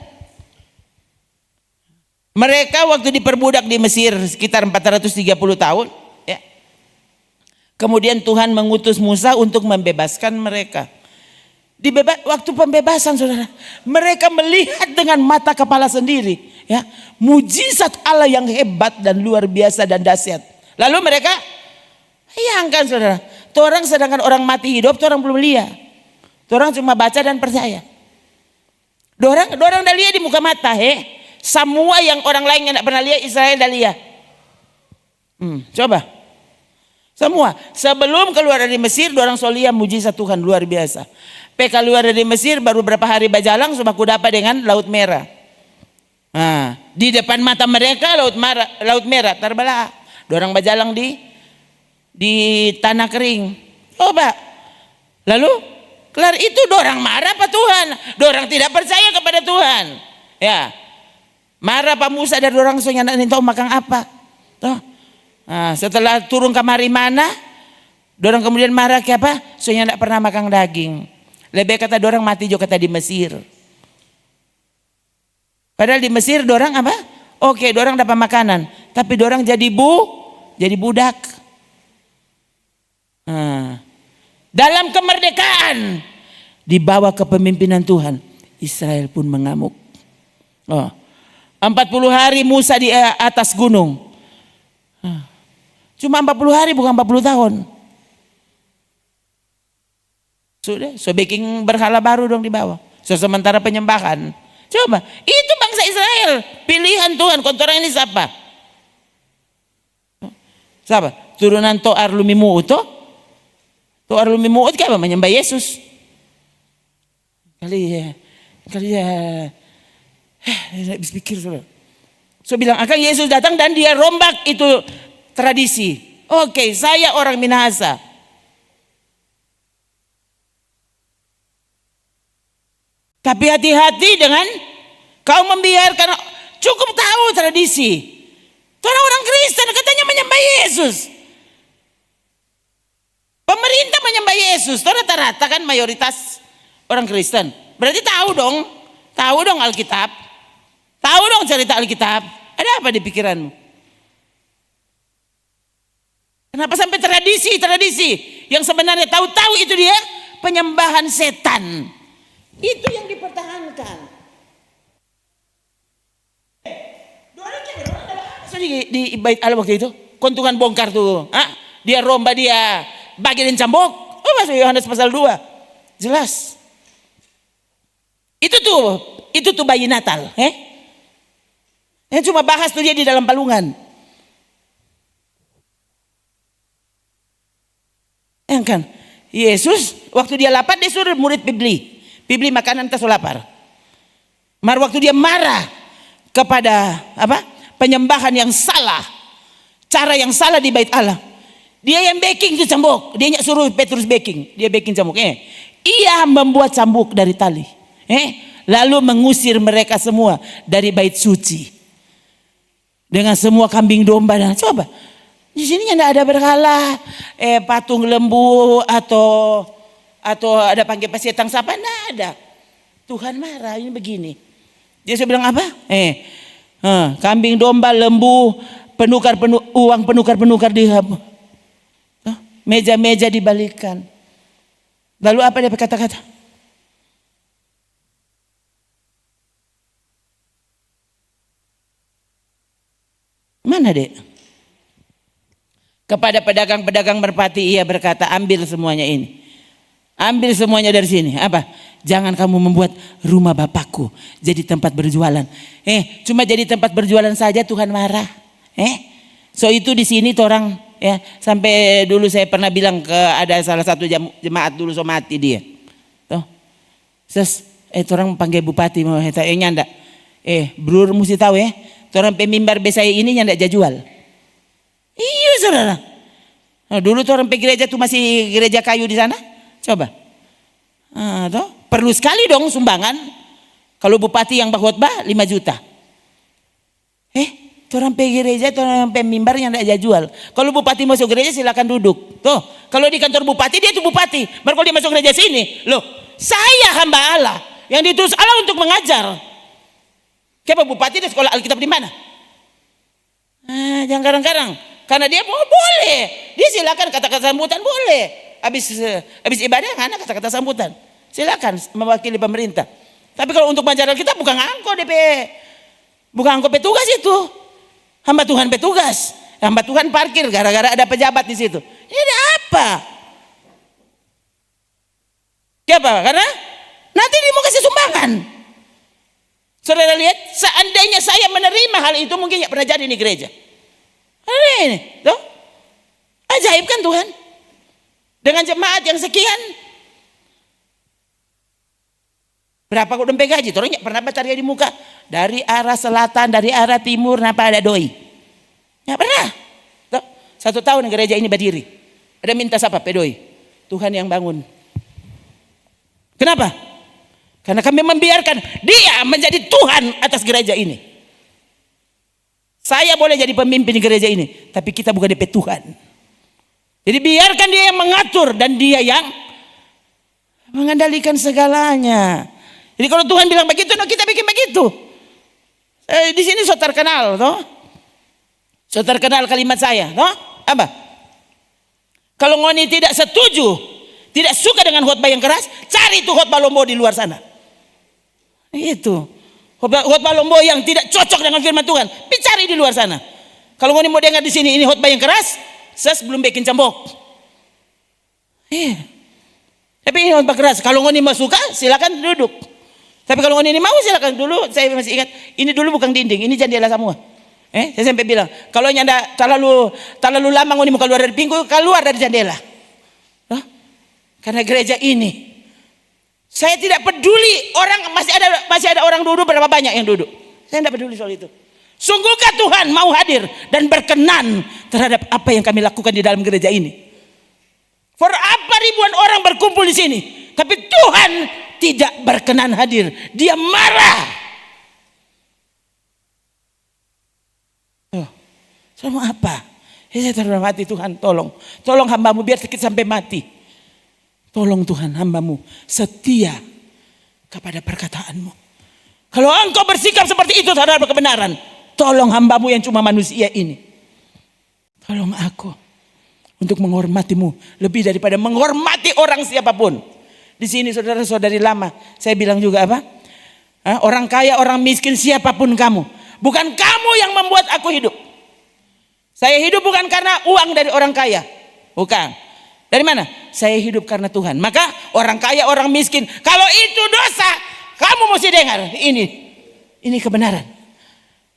Mereka waktu diperbudak di Mesir sekitar 430 tahun. Ya. Kemudian Tuhan mengutus Musa untuk membebaskan mereka. Waktu pembebasan saudara, mereka melihat dengan mata kepala sendiri, ya, mujizat Allah yang hebat dan luar biasa dan dahsyat. Lalu mereka, bayangkan saudara, orang sedangkan orang mati hidup, orang belum lihat, orang cuma baca dan percaya. Dorang dah lihat di muka mata, semua yang orang lain yang tidak pernah lihat Israel dah lihat. Coba, semua sebelum keluar dari Mesir, dorang solia mujizat Tuhan luar biasa. PK keluar dari Mesir baru berapa hari berjalan sudah kudapa dengan Laut Merah. Nah, di depan mata mereka Laut Merah terbelah. Dorang berjalan di tanah kering. Coba. Lalu kelar itu dorang marah Pak Tuhan. Dorang tidak percaya kepada Tuhan. Ya. Marah Pak Musa dari dorang soalnya tahu makan apa. Tuh. Nah, setelah turun kemari mana? Dorang kemudian marah ke apa? Soalnya tidak pernah makan daging. Lebih kata dorang mati juga kata di Mesir. Padahal di Mesir dorang apa? Oke, dorang dapat makanan, tapi dorang jadi budak. Dalam kemerdekaan dibawa kepemimpinan Tuhan, Israel pun mengamuk. 40 hari Musa di atas gunung. Cuma 40 hari bukan 40 tahun. Sudah, so bikin berhala baru dong di bawah. So sementara penyembahan. Coba, itu bangsa Israel, pilihan Tuhan. Kontoran ini siapa? Siapa? Turunan Toar Lumimuut. Toar Lumimuut apa? Menyembah Yesus. Kali ya. Tidak bisa pikir. So bilang akan Yesus datang dan dia rombak itu tradisi. Oke, saya orang Minahasa. Tapi hati-hati dengan kau membiarkan, cukup tahu tradisi. Orang-orang Kristen katanya menyembah Yesus. Pemerintah menyembah Yesus. Rata-rata kan mayoritas orang Kristen. Berarti tahu dong Alkitab. Tahu dong cerita Alkitab. Ada apa di pikiranmu? Kenapa sampai tradisi yang sebenarnya tahu-tahu itu dia penyembahan setan. Itu yang dipertahankan. Di Bait Allah waktu itu, kontungan bongkar tuh. Dia romba, dia bagian cambuk. Masuk Yohanes pasal 2. Jelas. Itu tuh bayi Natal. Yang cuma bahas tuh dia di dalam palungan. Kan? Yesus waktu dia lapar dia suruh murid Bibli makanan kita lapar. Waktu dia marah kepada penyembahan yang salah, cara yang salah di Bait Allah, dia yang baking itu cambuk. Dia nggak suruh Petrus baking, dia baking cambuk. Ia membuat cambuk dari tali. Lalu mengusir mereka semua dari bait suci dengan semua kambing domba. Dan coba di sini tidak ada berhala, patung lembu atau ada panggil pesetang siapa, tidak ada. Tuhan marah ini begini. Dia bilang apa? Kambing domba, lembu, uang penukar di meja-meja dibalikan. Lalu apa dia berkata-kata? Mana dek? Kepada pedagang-pedagang merpati ia berkata, ambil semuanya ini. Ambil semuanya dari sini. Apa? Jangan kamu membuat rumah Bapakku jadi tempat berjualan. Cuma jadi tempat berjualan saja Tuhan marah. So itu di sini orang sampai dulu saya pernah bilang ke ada salah satu jemaat dulu so mati dia. Terus orang panggil bupati mau nyanda. Bro mesti tahu orang pemimbar besaya ini nyanda jual. Iya saudara. Dulu orang pe gereja tuh masih gereja kayu di sana. Coba. Perlu sekali dong sumbangan. Kalau bupati yang khotbah 5 juta. Orang pe gereja, orang pe mimbar yang tidak jual. Kalau bupati masuk gereja silakan duduk. Kalau di kantor bupati dia itu bupati. Baru kalau dia masuk gereja sini, loh, saya hamba Allah yang ditulis Allah untuk mengajar. Kenapa bupati di sekolah Alkitab di mana? Jangan kadang-kadang. Karena dia boleh. Dia silakan kata-kata sambutan boleh. Habis ibadah anak kata-kata sambutan. Silakan mewakili pemerintah. Tapi kalau untuk mengajar kita bukan angko DP. Bukan angko petugas itu. Hamba Tuhan petugas. Hamba Tuhan parkir gara-gara ada pejabat di situ. Ini apa? Kenapa? Karena nanti dia mau kasih sumbangan. Saudara lihat, seandainya saya menerima hal itu mungkin tidak pernah jadi di gereja. Ini, loh, ajaib kan Tuhan? Dengan jemaat yang sekian, berapa kok dompet gaji? Orang tidak pernah baca di muka. Dari arah selatan, dari arah timur, kenapa ada doi? Tidak pernah. Loh, 1 tahun gereja ini berdiri. Ada minta siapa? Pedoi. Tuhan yang bangun. Kenapa? Karena kami membiarkan dia menjadi Tuhan atas gereja ini. Saya boleh jadi pemimpin gereja ini, tapi kita bukan DP Tuhan. Jadi biarkan dia yang mengatur dan dia yang mengendalikan segalanya. Jadi kalau Tuhan bilang begitu, no, kita bikin begitu. Di sini so terkenal, toh. So terkenal kalimat saya, toh. Apa? Kalau ngoni tidak setuju, tidak suka dengan khotbah yang keras, cari itu khotbah Lombo di luar sana. Itu. Khotbah Lombo yang tidak cocok dengan firman Tuhan, dicari di luar sana. Kalau ngoni mau dengar di sini ini khotbah yang keras, belum bikin cambok. Tapi ini khotbah keras. Kalau ngoni mau suka, silakan duduk. Tapi kalau ngoni ini mau, silakan dulu. Saya masih ingat, ini dulu bukan dinding, ini jendela semua. Saya sampai bilang, kalau nyanda terlalu lama ngoni mau keluar dari pintu, keluar dari jendela. Karena gereja ini, saya tidak peduli orang masih ada orang duduk, berapa banyak yang duduk. Saya tidak peduli soal itu. Sungguhkah Tuhan mau hadir dan berkenan terhadap apa yang kami lakukan di dalam gereja ini? For apa ribuan orang berkumpul di sini, tapi Tuhan tidak berkenan hadir. Dia marah. Sama apa? Saya terhormati Tuhan, tolong hambamu biar sakit sampai mati. Tolong Tuhan, hambamu setia kepada perkataanmu. Kalau engkau bersikap seperti itu terhadap kebenaran, tolong hambamu yang cuma manusia ini. Tolong aku untuk menghormatimu lebih daripada menghormati orang siapapun. Di sini saudara-saudari lama, saya bilang juga apa? Orang kaya, orang miskin, siapapun kamu. Bukan kamu yang membuat aku hidup. Saya hidup bukan karena uang dari orang kaya. Bukan. Dari mana? Saya hidup karena Tuhan. Maka orang kaya, orang miskin, kalau itu dosa, kamu mesti dengar. Ini kebenaran.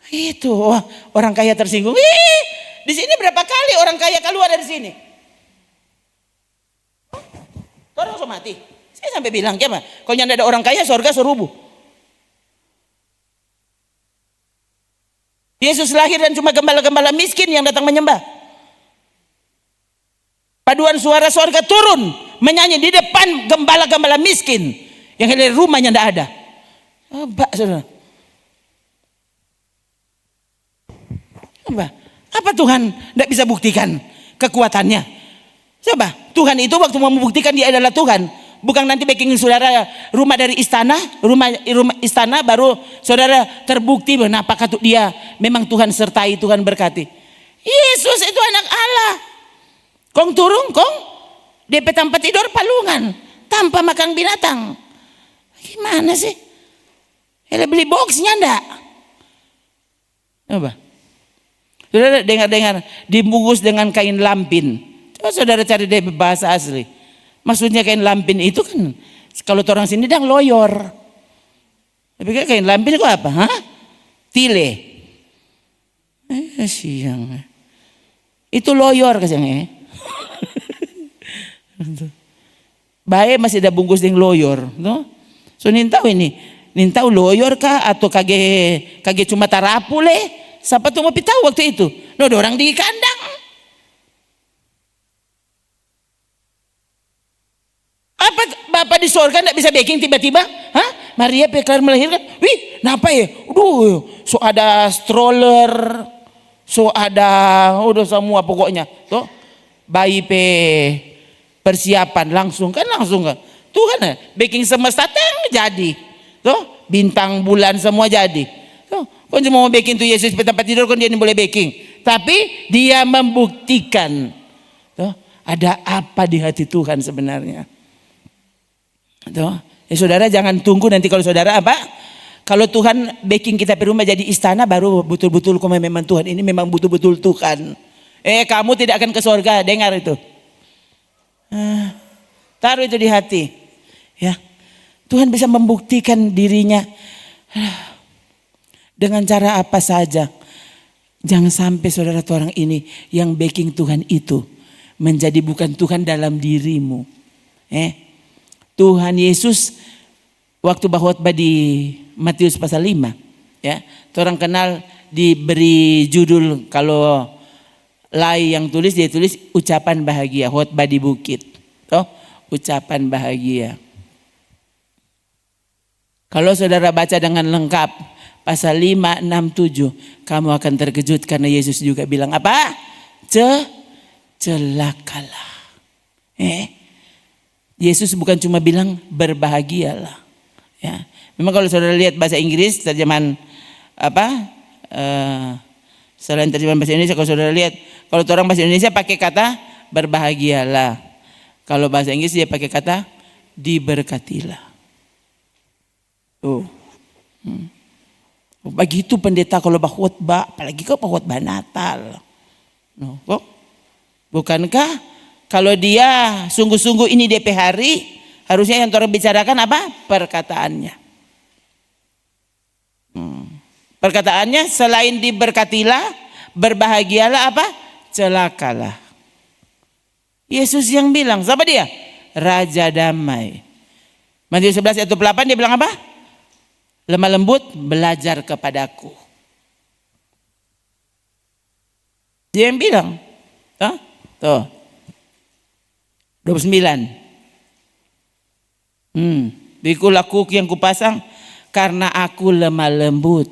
Itu orang kaya tersinggung. Di sini berapa kali orang kaya keluar dari sini? Orang langsung mati. Saya sampai bilang, gimana? Kalau nyanda ada orang kaya, surga serubuh. Yesus lahir dan cuma gembala-gembala miskin yang datang menyembah. Paduan suara surga turun menyanyi di depan gembala-gembala miskin yang dari rumahnya tidak ada. Saudara. Apa Tuhan tidak bisa buktikan kekuatannya? Coba, Tuhan itu waktu mau membuktikan dia adalah Tuhan, bukan nanti bikin saudara rumah dari istana, rumah istana baru saudara terbukti bahwa apakah dia memang Tuhan sertai, Tuhan berkati. Yesus itu anak Allah. Kong turun, kong DP tempat tidur palungan, tanpa makan binatang. Gimana sih? Beli boxnya enggak? Coba. Saudara dengar-dengar dibungkus dengan kain lampin. Coba saudara cari DP bahasa asli. Maksudnya kain lampin itu kan kalau orang sini dang loyor. Tapi kain lampin itu apa? Tile. Siang. Itu loyor kasihnya. Bae masih ada bungkus yang loyor, no? So nintau nintau loyor kah atau kage cuma tarapu le? Siapa tuh mau pitau waktu itu? No, ada orang di kandang. Apa Bapak di sorga enggak bisa baking tiba-tiba? Maria kelar melahirkan. Wih, kenapa ya? So ada stroller, so ada udah semua pokoknya, toh. Bayi persiapan langsung kan Tuhan baking semesta jadi tuh bintang bulan semua jadi tuh kan cuma mau baking tuh Yesus tempat tidur kan dia ini boleh baking tapi dia membuktikan tuh ada apa di hati Tuhan sebenarnya tuh saudara jangan tunggu nanti kalau saudara kalau Tuhan baking kita di rumah jadi istana baru betul-betul kok memang Tuhan ini memang betul-betul Tuhan. Kamu tidak akan ke surga, dengar itu. Taruh itu di hati. Ya. Tuhan bisa membuktikan dirinya dengan cara apa saja. Jangan sampai saudara orang ini yang backing Tuhan itu menjadi bukan Tuhan dalam dirimu. Tuhan Yesus waktu khotbah di Matius pasal 5, ya. Orang kenal diberi judul kalau Lai yang tulis dia tulis ucapan bahagia, khotbah di bukit. Ucapan bahagia. Kalau saudara baca dengan lengkap pasal 5, 6, 7, kamu akan terkejut karena Yesus juga bilang apa? celakalah. Yesus bukan cuma bilang berbahagialah. Ya. Memang kalau saudara lihat bahasa Inggris terjemahan selain terjemahan bahasa Indonesia, kalau saudara lihat, kalau orang bahasa Indonesia pakai kata berbahagialah. Kalau bahasa Inggris dia pakai kata diberkatilah. Begitu pendeta kalau khotbah, apalagi kalau khotbah Natal. Bukankah kalau dia sungguh-sungguh ini DP hari, harusnya yang orang bicarakan apa? Perkataannya. Perkataannya selain diberkatilah, berbahagialah apa? Celakalah. Yesus yang bilang, siapa dia? Raja damai. Matius 11 ayat 28 dia bilang apa? Lemah lembut, belajar kepadaku. Dia yang bilang. Tuh. 29. Pikul aku yang kupasang, karena aku lemah lembut,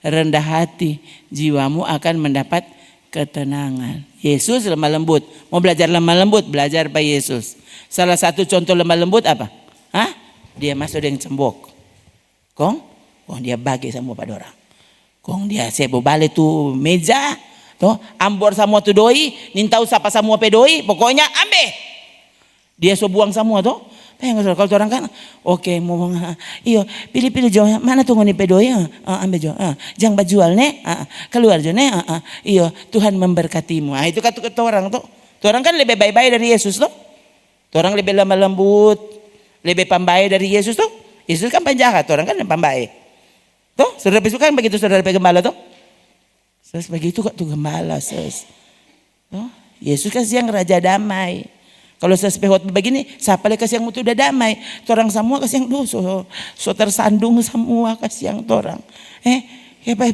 rendah hati, jiwamu akan mendapat ketenangan. Yesus lemah lembut. Mau belajar lemah lembut, belajar Pak Yesus. Salah satu contoh lemah lembut apa? Dia masuk dengan cembok. Kong dia bagi semua pada orang. Kong dia sebo balik tu meja, toh ambor semua tu doi, nintau sapa semua pedoi, pokoknya ambe. Dia so buang semua toh. Kalau orang kan, oke mau iyo pilih-pilih jo, mana tuh ngoni pedoi, ambe jo, jangan bajual ne, keluar jo ne, iyo Tuhan memberkatimu. Itu kata orang tuh. Orang kan lebih baik-baik dari Yesus tuh. Orang lebih lemah lembut, lebih pambai dari Yesus tuh. Yesus kan penjahat, orang kan yang pambai. Tuh, saudara besok kan begitu saudara gembala tuh. Ses begitu kok tuh gembala ses. Tuh, Yesus kan yang raja damai. Kalau saya sepehot begini, siapa lagi kasih yang mutu udah damai. Orang semua kasih yang so tersandung semua kasih yang orang.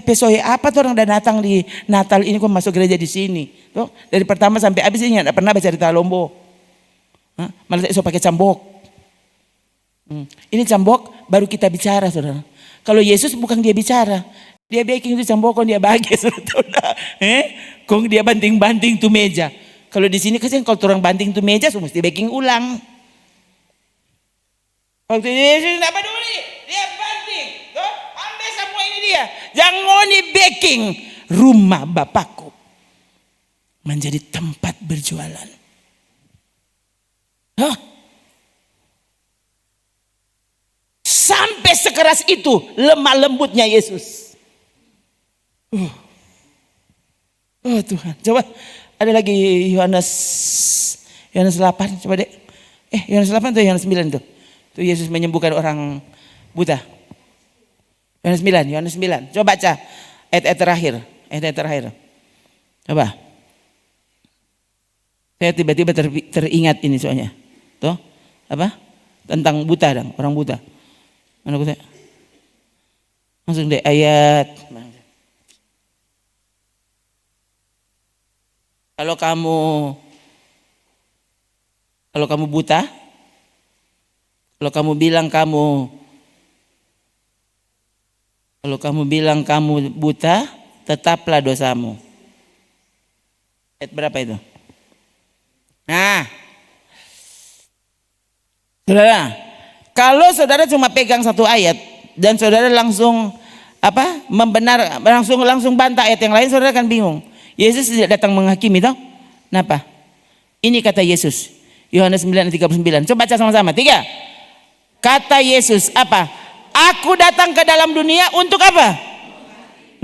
Pesoe apa tuh orang dan datang di Natal ini kok masuk gereja di sini. Tuh, dari pertama sampai habis ini enggak pernah baca cerita Lombo. Malah saya pakai cambok. Ini cambok baru kita bicara saudara. Kalau Yesus bukan dia bicara, dia baking itu cambok dia bagi saudara. Kong dia banting-banting tuh meja. Kalau di sini kan kalau orang banting tuh meja, so mesti baking ulang. Waktu Yesus tidak peduli, dia banting. Tuh, ambil semua ini dia. Jangan di baking rumah Bapakku menjadi tempat berjualan. Sampai sekeras itu lemah lembutnya Yesus. Tuhan, coba ada lagi Yohanes 8, coba dek. Yohanes 8 atau Yohanes 9 tuh. Tuh Yesus menyembuhkan orang buta. Yohanes 9. Coba baca ayat-ayat terakhir. Coba. Saya tiba-tiba teringat ini soalnya. Tuh, apa? Tentang buta dong, orang buta. Mana buta? Langsung deh ayat. Kalau kamu buta, kalau kamu bilang kamu buta, tetaplah dosamu. Ayat berapa itu? Nah, saudara, kalau saudara cuma pegang satu ayat dan saudara langsung langsung bantah ayat yang lain, saudara akan bingung. Yesus tidak datang menghakimi toh. Kenapa? Ini kata Yesus. Yohanes 9 ayat 39. Coba baca sama-sama. 3. Kata Yesus apa? Aku datang ke dalam dunia untuk apa?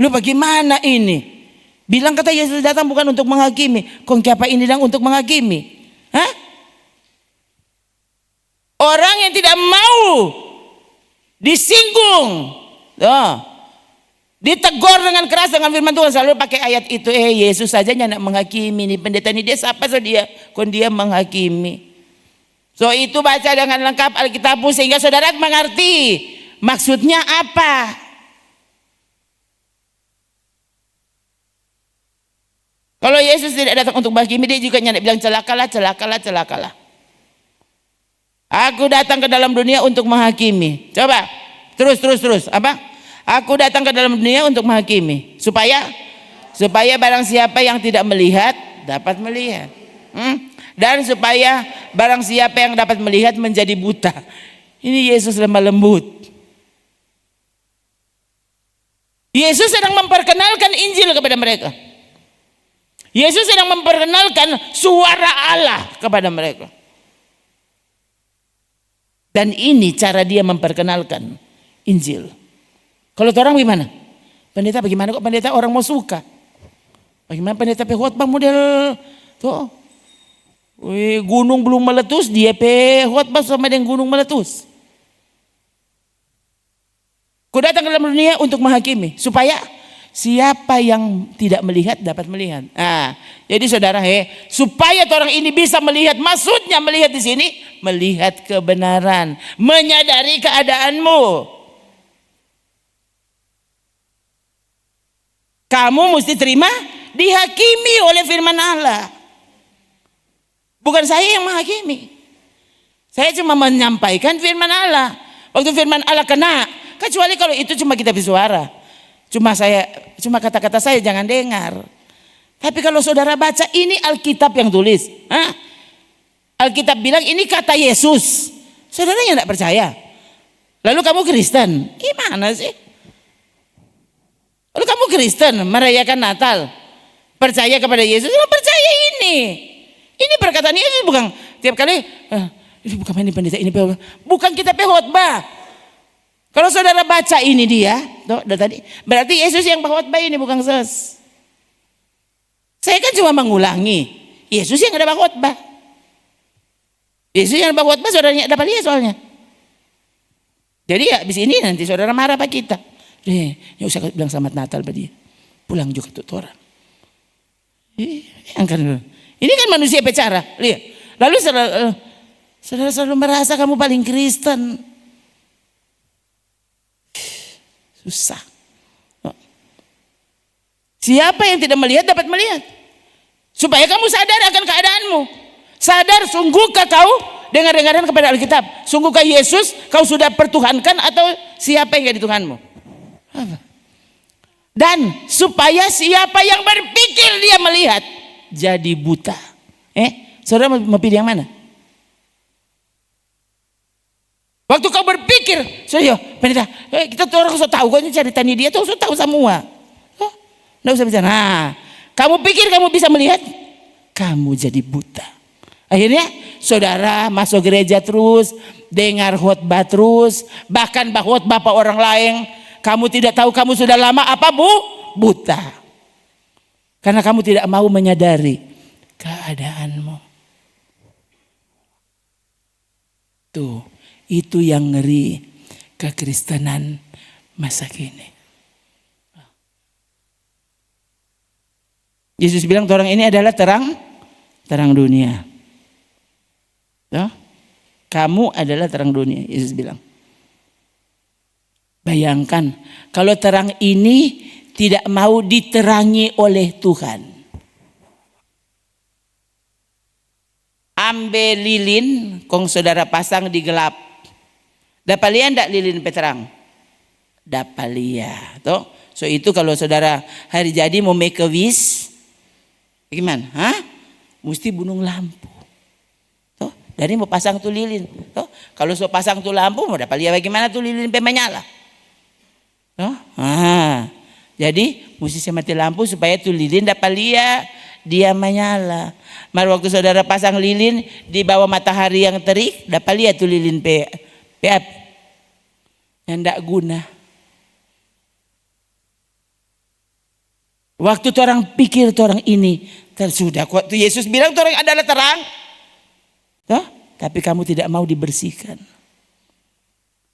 Lu bagaimana ini? Bilang kata Yesus datang bukan untuk menghakimi. Kong siapa ini datang untuk menghakimi? Orang yang tidak mau disinggung. Ditegur dengan keras dengan firman Tuhan, selalu pakai ayat itu. Yesus saja yang nak menghakimi nih pendeta ini, dia siapa so dia? Kon dia menghakimi. So itu baca dengan lengkap Alkitabmu sehingga saudara mengerti maksudnya apa. Kalau Yesus tidak datang untuk menghakimi, dia juga nyanyi bilang celakalah. Aku datang ke dalam dunia untuk menghakimi. Coba terus apa? Aku datang ke dalam dunia untuk menghakimi supaya barang siapa yang tidak melihat dapat melihat. Dan supaya barang siapa yang dapat melihat menjadi buta. Ini Yesus lemah lembut. Yesus sedang memperkenalkan Injil kepada mereka. Yesus sedang memperkenalkan suara Allah kepada mereka. Dan ini cara dia memperkenalkan Injil. Kalau orang gimana? Pendeta bagaimana kok pendeta orang mau suka? Bagaimana pendeta khotbah model tuh? Gunung belum meletus dia khotbah sama dengan gunung meletus. Kau datang ke dalam dunia untuk menghakimi supaya siapa yang tidak melihat dapat melihat. Nah, jadi saudara, supaya orang ini bisa melihat, maksudnya melihat di sini, melihat kebenaran, menyadari keadaanmu. Kamu mesti terima dihakimi oleh firman Allah. Bukan saya yang menghakimi. Saya cuma menyampaikan firman Allah. Waktu firman Allah kena, kecuali kalau itu cuma kita bersuara. Cuma kata-kata saya jangan dengar. Tapi kalau saudara baca ini Alkitab yang tulis. Alkitab bilang ini kata Yesus. Saudara yang tidak percaya. Lalu kamu Kristen. Gimana sih? Lalu kamu Kristen merayakan Natal. Percaya kepada Yesus. Percaya ini. Ini perkataan Yesus bukan tiap kali. Ini bukan ini pendeta ini. Bukan kita khotbah. Kalau saudara baca ini dia, tadi berarti Yesus yang khotbah ini bukan Yesus. Saya kan cuma mengulangi. Yesus yang ada khotbah. Yesus yang ada khotbah saudaranya dapat lihat soalnya. Jadi ya di sini nanti saudara marah pak kita. Ya usah bilang selamat Natal pada dia. Pulang juga tuh orang. Ini kan manusia bicara. Lihat. Lalu saudara selalu merasa kamu paling Kristen. Susah. Siapa yang tidak melihat dapat melihat. Supaya kamu sadar akan keadaanmu. Sadar sungguhkah kau dengar-dengaran kepada Alkitab. Sungguhkah Yesus kau sudah pertuhankan atau siapa yang jadi Tuhanmu. Dan supaya siapa yang berpikir dia melihat jadi buta. Saudara mau pilih yang mana? Waktu kau berpikir, pendeta, kita tuh orang tahu, kau cari tani dia tuh tahu semua. Nggak usah bicara. Nah, kamu pikir kamu bisa melihat, kamu jadi buta. Akhirnya, saudara masuk gereja terus, dengar khotbah terus, bahkan khotbah orang lain, kamu tidak tahu kamu sudah lama apa buta. Karena kamu tidak mau menyadari keadaanmu. Tuh. Itu yang ngeri kekristenan masa kini. Yesus bilang orang ini adalah terang dunia. Kamu adalah terang dunia, Yesus bilang. Bayangkan kalau terang ini tidak mau diterangi oleh Tuhan. Ambil lilin, kong saudara pasang di gelap. Dapat lihat enggak lilin peterang? Dapat lihat. So itu kalau saudara hari jadi mau make a wish, gimana? Mesti bunung lampu. Dari mau pasang tuh lilin. Kalau so pasang tuh lampu mau dapat lihat bagaimana tuh lilin menyala. Jadi mesti saya mati lampu supaya tuh lilin dapat lihat dia menyala. Mari waktu saudara pasang lilin di bawah matahari yang terik, dapat lihat tuh lilin yang tidak guna. Waktu orang pikir orang ini tersudah. Waktu Yesus bilang orang adalah terang, tapi kamu tidak mau dibersihkan.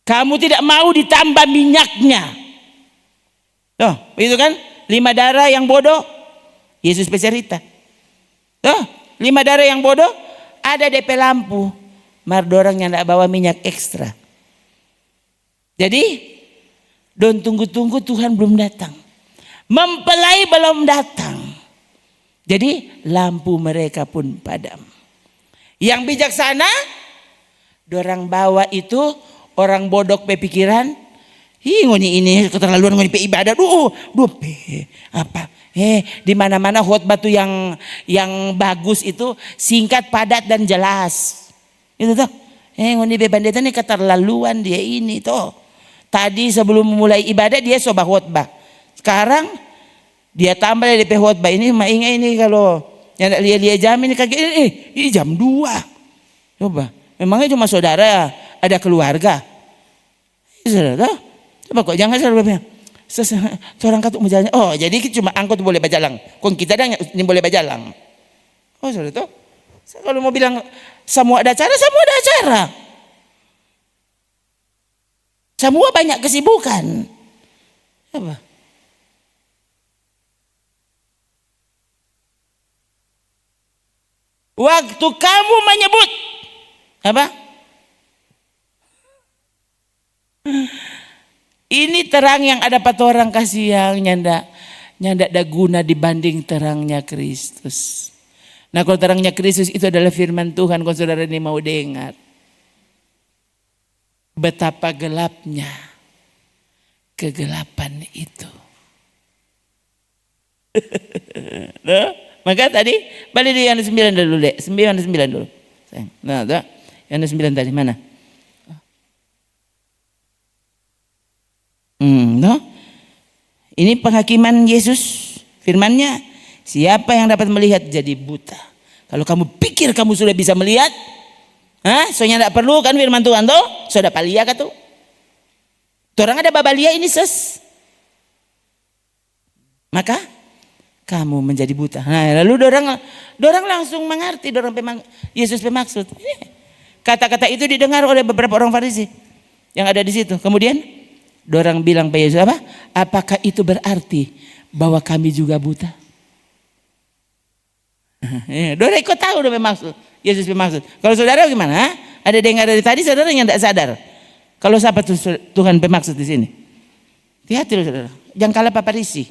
Kamu tidak mau ditambah minyaknya. Itu kan 5 darah yang bodoh. Yesus bercerita. 5 darah yang bodoh ada DP lampu. Mardorang yang tidak bawa minyak ekstra. Jadi don tunggu-tunggu Tuhan belum datang. Mempelai belum datang. Jadi lampu mereka pun padam. Yang bijaksana dorang bawa itu orang bodoh pepikiran Ngoni ini keterlaluan ngoni pe ibadah. Apa? Di mana-mana khotbah tuh yang bagus itu singkat, padat dan jelas. Itu tuh. Ngoni be pendeta nih keterlaluan dia ini tuh. Tadi sebelum memulai ibadah dia coba khotbah. Sekarang dia tambah DP khotbah ini mainnya ini kalau yang lihat jam ini kaki ini jam 2. Coba. Memangnya cuma saudara ada keluarga. Saudara. Coba kok jangan selalu seorang katuk menjalannya. Oh jadi cuma angkot boleh bajalang. Kong kita dah ini boleh bajalang. Oh saudara tuh. Kalau mau bilang semua ada acara, semua ada acara. Semua banyak kesibukan. Apa? Waktu kamu menyebut apa? Ini terang yang ada 4 orang kasih yang nyanda ada guna dibanding terangnya Kristus. Nah kalau terangnya Kristus itu adalah firman Tuhan, kalau saudara ini mau dengar. Betapa gelapnya kegelapan itu. Nah, maka tadi balik di Yohanes 9 dulu deh. Yohanes 9 dulu. Nah, Yohanes 9 tadi mana? No? Ini penghakiman Yesus, firman-Nya, siapa yang dapat melihat jadi buta. Kalau kamu pikir kamu sudah bisa melihat, soalnya tidak perlu kan firman Tuhan tuh, sudah palia kan tuh. Orang ada babalia ini maka kamu menjadi buta. Nah, lalu dorang langsung mengerti, Yesus bermaksud. Kata-kata itu didengar oleh beberapa orang Farisi yang ada di situ. Kemudian dorang bilang pada Yesus apa? Apakah itu berarti bahwa kami juga buta? Dorang ikut tahu udah bermaksud. Yesus bermaksud. Kalau saudara gimana? Ada dengar dari tadi saudara yang tidak sadar. Kalau siapa Tuhan bermaksud di sini? Hati-hati loh saudara. Jangan kalah Pak Farisi.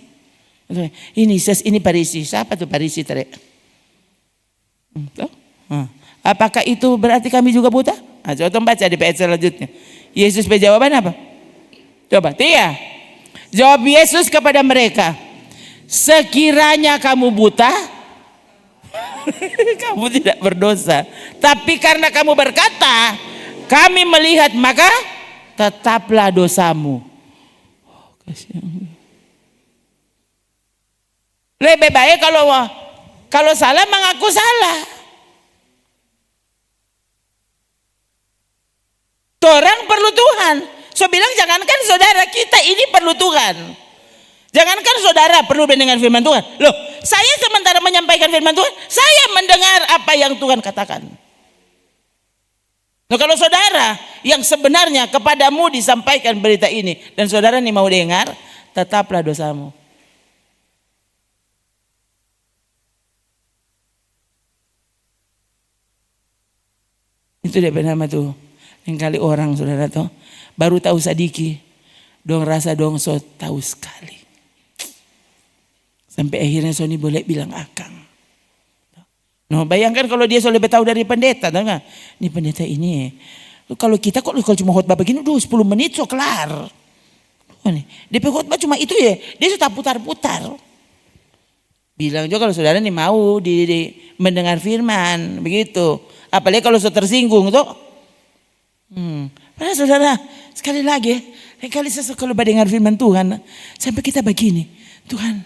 Ini Farisi. Siapa tuh Farisi tadi? Apakah itu berarti kami juga buta? Coba baca di ayat selanjutnya. Yesus berjawaban apa? Coba, Tia. Jawab Yesus kepada mereka. Sekiranya kamu buta, kamu tidak berdosa. Tapi karena kamu berkata, kami melihat, maka tetaplah dosamu. Lebih baik kalau salah mengaku salah. Orang perlu Tuhan. So bilang jangankan saudara, kita ini perlu Tuhan. Jangankan saudara perlu mendengar firman Tuhan. Loh, saya sementara menyampaikan firman Tuhan, saya mendengar apa yang Tuhan katakan. Nah kalau saudara yang sebenarnya kepadamu disampaikan berita ini dan saudara ini mau dengar, tetaplah dosamu. Itu dia bernama tuh. Yang kali orang saudara tuh baru tahu sadiki, dong rasa dong so tahu sekali. Sampai akhirnya Sony boleh bilang akang. No, bayangkan kalau dia lebih tahu dari pendeta, tahu nggak? Ini pendeta ini, kalau kita kalau cuma khotbah begini, 10 menit so kelar. DP khotbah cuma itu ya, dia sudah putar-putar. Bilang juga kalau saudara nih mau mendengar firman, begitu. Apalagi kalau so tersinggung tuh. Padahal saudara, sekali lagi, kali kalau mendengar firman Tuhan, sampai kita begini, Tuhan,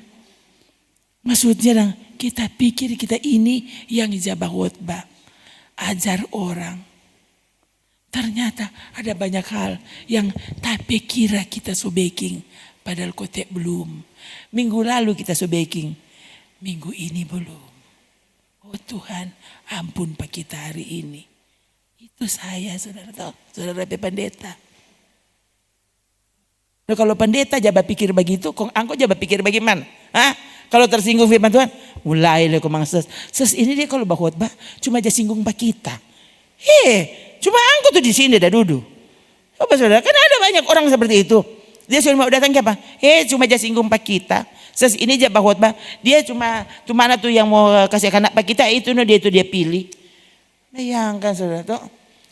maksudnya kita pikir kita ini yang ijabah khotbah, ajar orang. Ternyata ada banyak hal yang tapi kira kita so baking, padahal kotek belum. Minggu lalu kita so baking, minggu ini belum. Oh Tuhan, ampun Pak kita hari ini. Itu saya saudara tahu, saudara pendeta. Nah, kalau pendeta jaba pikir begitu, kong angkot jaba pikir bagaimana? Kalau tersinggung firman Tuhan, mulai leko mangses. Ini dia kalau khotbah cuma aja singgung pak kita. Cuma angkot tuh di sini dah duduk. Apa saudara? Kan ada banyak orang seperti itu. Dia sudah mau datang ke apa? Cuma aja singgung pak kita. Ini jaba khotbah, dia cuma mana tuh yang mau kasih anak pak kita itu dia pilih. Bayangkan saudara tuh.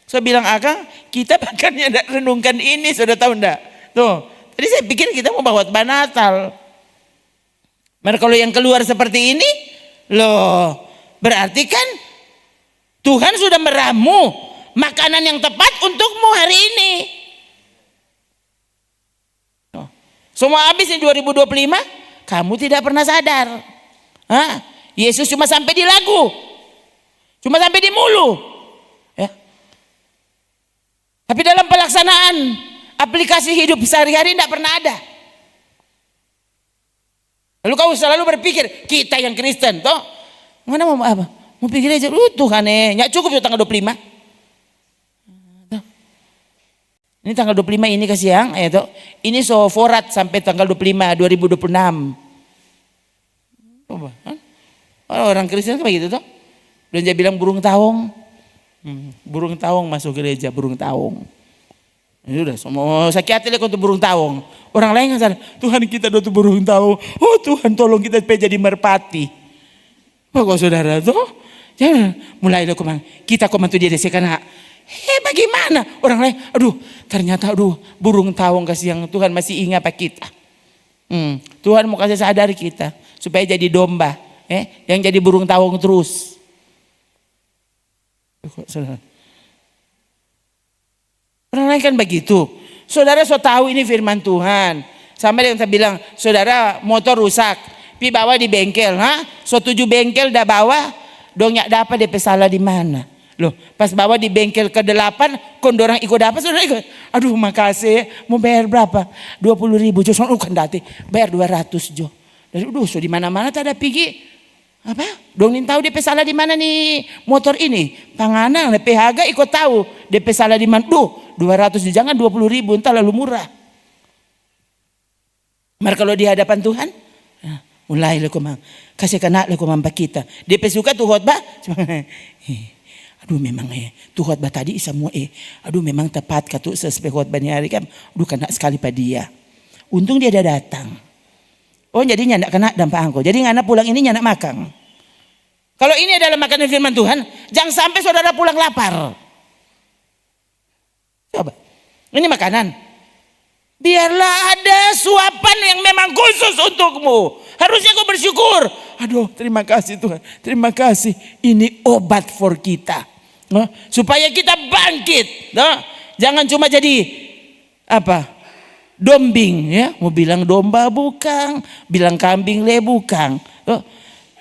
Saya bilang akang, kita bahkan tidak renungkan ini, sudah tahu enggak? Tuh, Jadi saya pikir kita mau bawa khotbah Natal. Maka kalau yang keluar seperti ini, loh, berarti kan Tuhan sudah meramu makanan yang tepat untukmu hari ini. Semua habis di 2025, kamu tidak pernah sadar. Yesus cuma sampai di lagu, cuma sampai di mulu. Ya. Tapi dalam pelaksanaan aplikasi hidup sehari-hari tidak pernah ada. Lalu kau selalu berpikir kita yang Kristen, toh mana mau apa? Mau pikir aja, Tuhan nggak cukup ya tanggal 25. Ini tanggal 25 ini ke siang, ya toh. Ini so forat sampai tanggal 25 2026. Coba, orang Kristen kan begitu toh. Dan dia bilang burung taung. Burung taung masuk gereja, burung taung. Ini udah semua sakit hati untuk burung taung. Orang lain kan sadar, Tuhan kita tuh burung taung. Oh Tuhan tolong kita supaya jadi merpati. Oh kok saudara tuh, jangan mulai lo kemana? Kita komantu dia karena bagaimana orang lain? Ternyata burung taung kasih yang Tuhan masih ingat apa kita. Tuhan mau kasih sadar kita supaya jadi domba, yang jadi burung taung terus. Orang lain kan begitu. Saudara so tahu ini firman Tuhan. Sama yang saya bilang, saudara motor rusak, pi bawa di bengkel, so 7 bengkel dah bawa, dong nyak dapat DP salah di mana? Loh, pas bawa di bengkel ke-8, kondorang ikut dapat, saudara ikut. Aduh makasih, mau bayar berapa? 20.000, jo, kan dati, bayar 200 jo. Dari so di mana-mana tak ada pergi. Apa? Dong nih tahu DP salah di mana nih motor ini? Panganan, PHG ikut tahu DP salah di mana? 200 jangan 20.000, entah lalu murah. Maka kalau di hadapan Tuhan, mulai lah kumang kasih kena lah kumang kita. DP suka tuh khotbah, memang tuh khotbah tadi semua memang tepat katu sesuai khotbah hari kan. Kena sekali pada dia. Untung dia ada datang. Oh jadi nyandak kena dampak angko. Jadi ngana pulang ini nyandak makan. Kalau ini adalah makanan firman Tuhan, jangan sampai saudara pulang lapar. Coba, ini makanan. Biarlah ada suapan yang memang khusus untukmu. Harusnya kau bersyukur. Terima kasih Tuhan. Terima kasih. Ini obat for kita. Supaya kita bangkit. Jangan cuma jadi dombing, ya. Mau bilang domba bukan, bilang kambing bukan.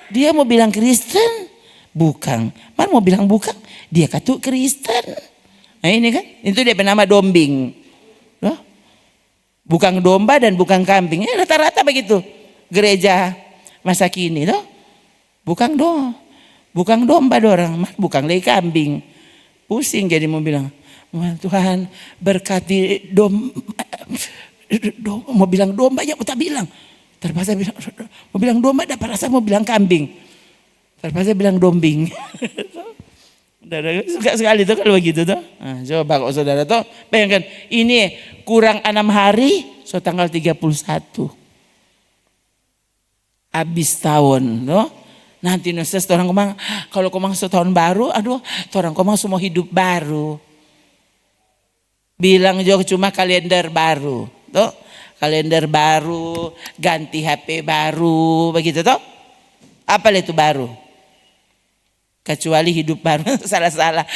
Dia mau bilang Kristen bukan. Mana mau bilang bukan, dia katu Kristen. Nah ini kan, itu dia bernama dombing. Bukan domba dan bukan kambing. Rata-rata begitu. Gereja masa kini toh. Bukan domba dorang, bukan lagi kambing. Pusing jadi mau bilang, Tuhan berkati mau bilang domba ya tak bilang. Terpaksa bilang mau bilang domba, dapat rasa mau bilang kambing. Terpaksa bilang dombing. Suka sekali tuh kalau begitu tuh. Coba kok saudara tuh bayangkan ini kurang 6 hari, so tanggal 31. Habis tahun, no? Nanti nuses orang komang kalau komang setahun baru, orang komang semua hidup baru. Bilang juga cuma kalender baru, tuh. Kalender baru, ganti HP baru, begitu toh? Apa itu baru? Kecuali hidup baru, salah-salah.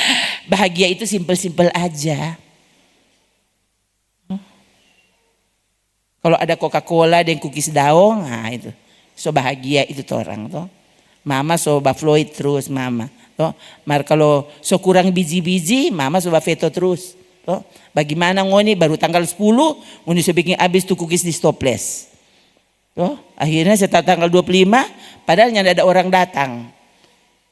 Bahagia itu simpel-simpel aja. Kalau ada Coca-Cola dan cookies daun, itu. So bahagia itu tuh orang toh. Mama so bafloid terus mama. Toh. Mar kalau so kurang biji-biji, mama so bafeto terus. Toh, bagaimana ngoni baru tanggal 10 ngoni saya bikin habis tuh cookies di Stopless. Toh, akhirnya setelah tanggal 25 padahal nyanda ada orang datang.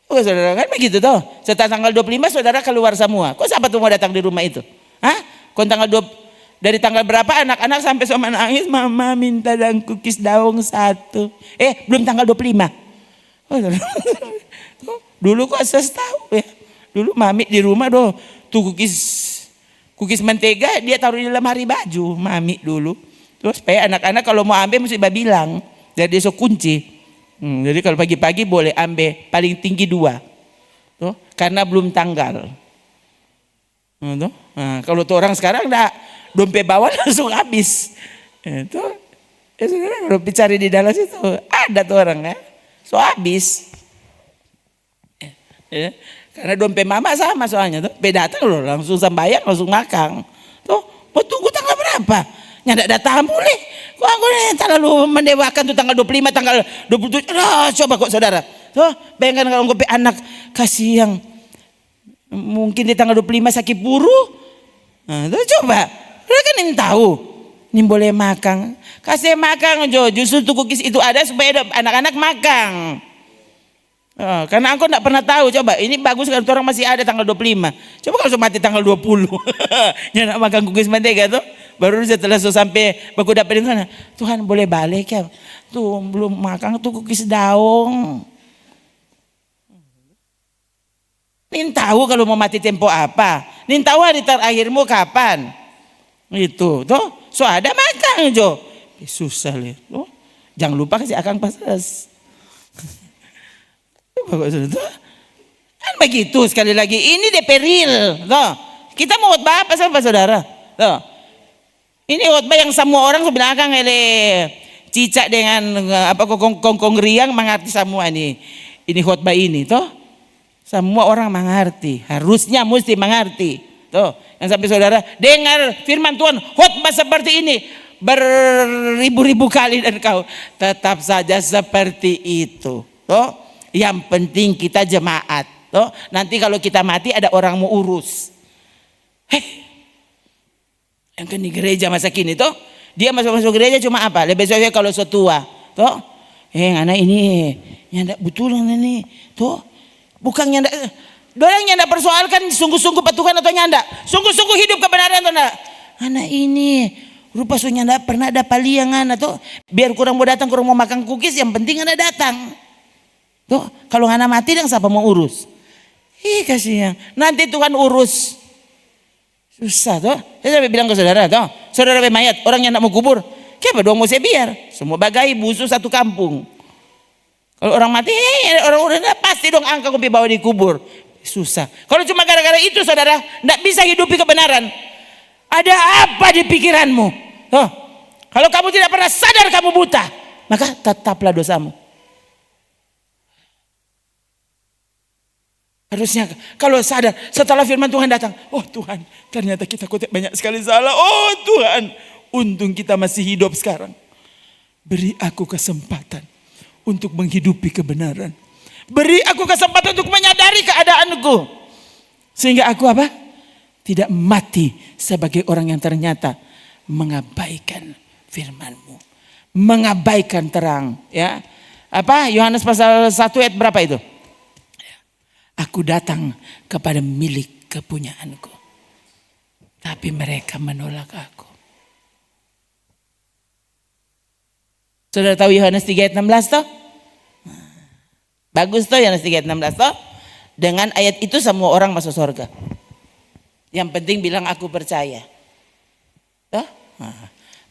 Saudara kan begitu toh. Setelah tanggal 25 saudara keluar semua. Kok siapa tuh mau datang di rumah itu? Dari tanggal berapa anak-anak sampai sama nangis, mama minta dan cookies daun 1. Belum tanggal 25. Dulu kok saya tahu ya. Dulu mami di rumah tuh cookies mentega dia taruh di lemari baju mami dulu. Terus supaya anak-anak kalau mau ambil mesti bilang. Jadi dia so kunci. Jadi kalau pagi-pagi boleh ambil paling tinggi 2. Tuh, karena belum tanggal. Kalau tuh orang sekarang dompet bawah langsung habis. Itu ya saudara kalau cari di dalam situ ada tuh orang ya. So habis. Ya, karena dompet mama sama soalnya tuh. Datang loh langsung sembahyang langsung makan. Tuh mau tunggu tanggal berapa? Nggak datang boleh. Kok aku terlalu mendewakan tuh tanggal 25 tanggal 27. Coba kok saudara. Tuh bayangkan kalau ngopi anak kasih yang mungkin di tanggal 25 sakit buru. Nah, tuh coba. Mereka kan yang tahu. Ini boleh makan. Kasih makan Jo. Justru tuh cookies itu ada supaya anak-anak makan. Oh, karena aku enggak pernah tahu. Coba ini bagus kalau orang masih ada tanggal 25. Coba kalau mati tanggal 20. Jangan makan cookies mentega tuh. Baru setelah sampai baku dapetin sana. Tuhan boleh balik ya. Tuh belum makan tuh cookies daun. Nin tahu kalau mau mati tempo apa. Nin tahu hari terakhirmu kapan. Itu tuh. So ada makan Jo. Susah lihat. Oh, jangan lupa kasih akang pasas. Kan begitu sekali lagi. Ini DP real. Tuh. Kita mau khotbah apa sama saudara? Tuh. Ini khotbah yang semua orang sebenarnya cicak dengan apa kongkong riang mengerti semua ini. Ini khotbah ini tuh. Semua orang mengerti. Harusnya mesti mengerti. Tuh. Yang sampai saudara dengar firman Tuhan khotbah seperti ini beribu-ribu kali dan kau tetap saja seperti itu. Tuh. Yang penting kita jemaat. Tuh, nanti kalau kita mati ada orang mau urus. Yang kan di gereja masa kini tuh dia masuk gereja cuma apa? Lebih besoknya kalau setua. Tuh, anak ini nyanda betul ini. Tuh, bukan nyanda. Dorang nyanda persoalkan sungguh-sungguh petukan atau nyanda. Sungguh-sungguh hidup kebenaran atau enggak. Anak ini rupa nyanda pernah ada paliangan atau biar kurang mau datang kurang mau makan cookies yang penting ada datang. Tuh, kalau anak mati dan siapa mau urus? Kasihan. Nanti Tuhan urus. Susah tuh. Saya sampai bilang ke saudara tuh, saudara mayat, orang yang nak mau kubur, kenapa dong mau saya biar? Semua bagai busuk satu kampung. Kalau orang mati, orang pasti dong angka kopi bawa dikubur. Susah. Kalau cuma gara-gara itu saudara, ndak bisa hidupi kebenaran. Ada apa di pikiranmu? Tuh, kalau kamu tidak pernah sadar kamu buta, maka tetaplah dosamu. Harusnya kalau sadar setelah firman Tuhan datang, oh Tuhan ternyata kita banyak sekali salah. Oh Tuhan, untung kita masih hidup sekarang. Beri aku kesempatan untuk menghidupi kebenaran. Beri aku kesempatan untuk menyadari keadaanku. Sehingga aku apa? Tidak mati sebagai orang yang ternyata mengabaikan firman-Mu. Mengabaikan terang. Ya, apa Yohanes pasal 1 ayat berapa itu? Aku datang kepada milik kepunyaanku. Tapi mereka menolak aku. Saudara tahu Yohanes 3 ayat 16 toh? Bagus toh Yohanes 3 ayat 16 toh? Dengan ayat itu semua orang masuk surga. Yang penting bilang aku percaya. Toh?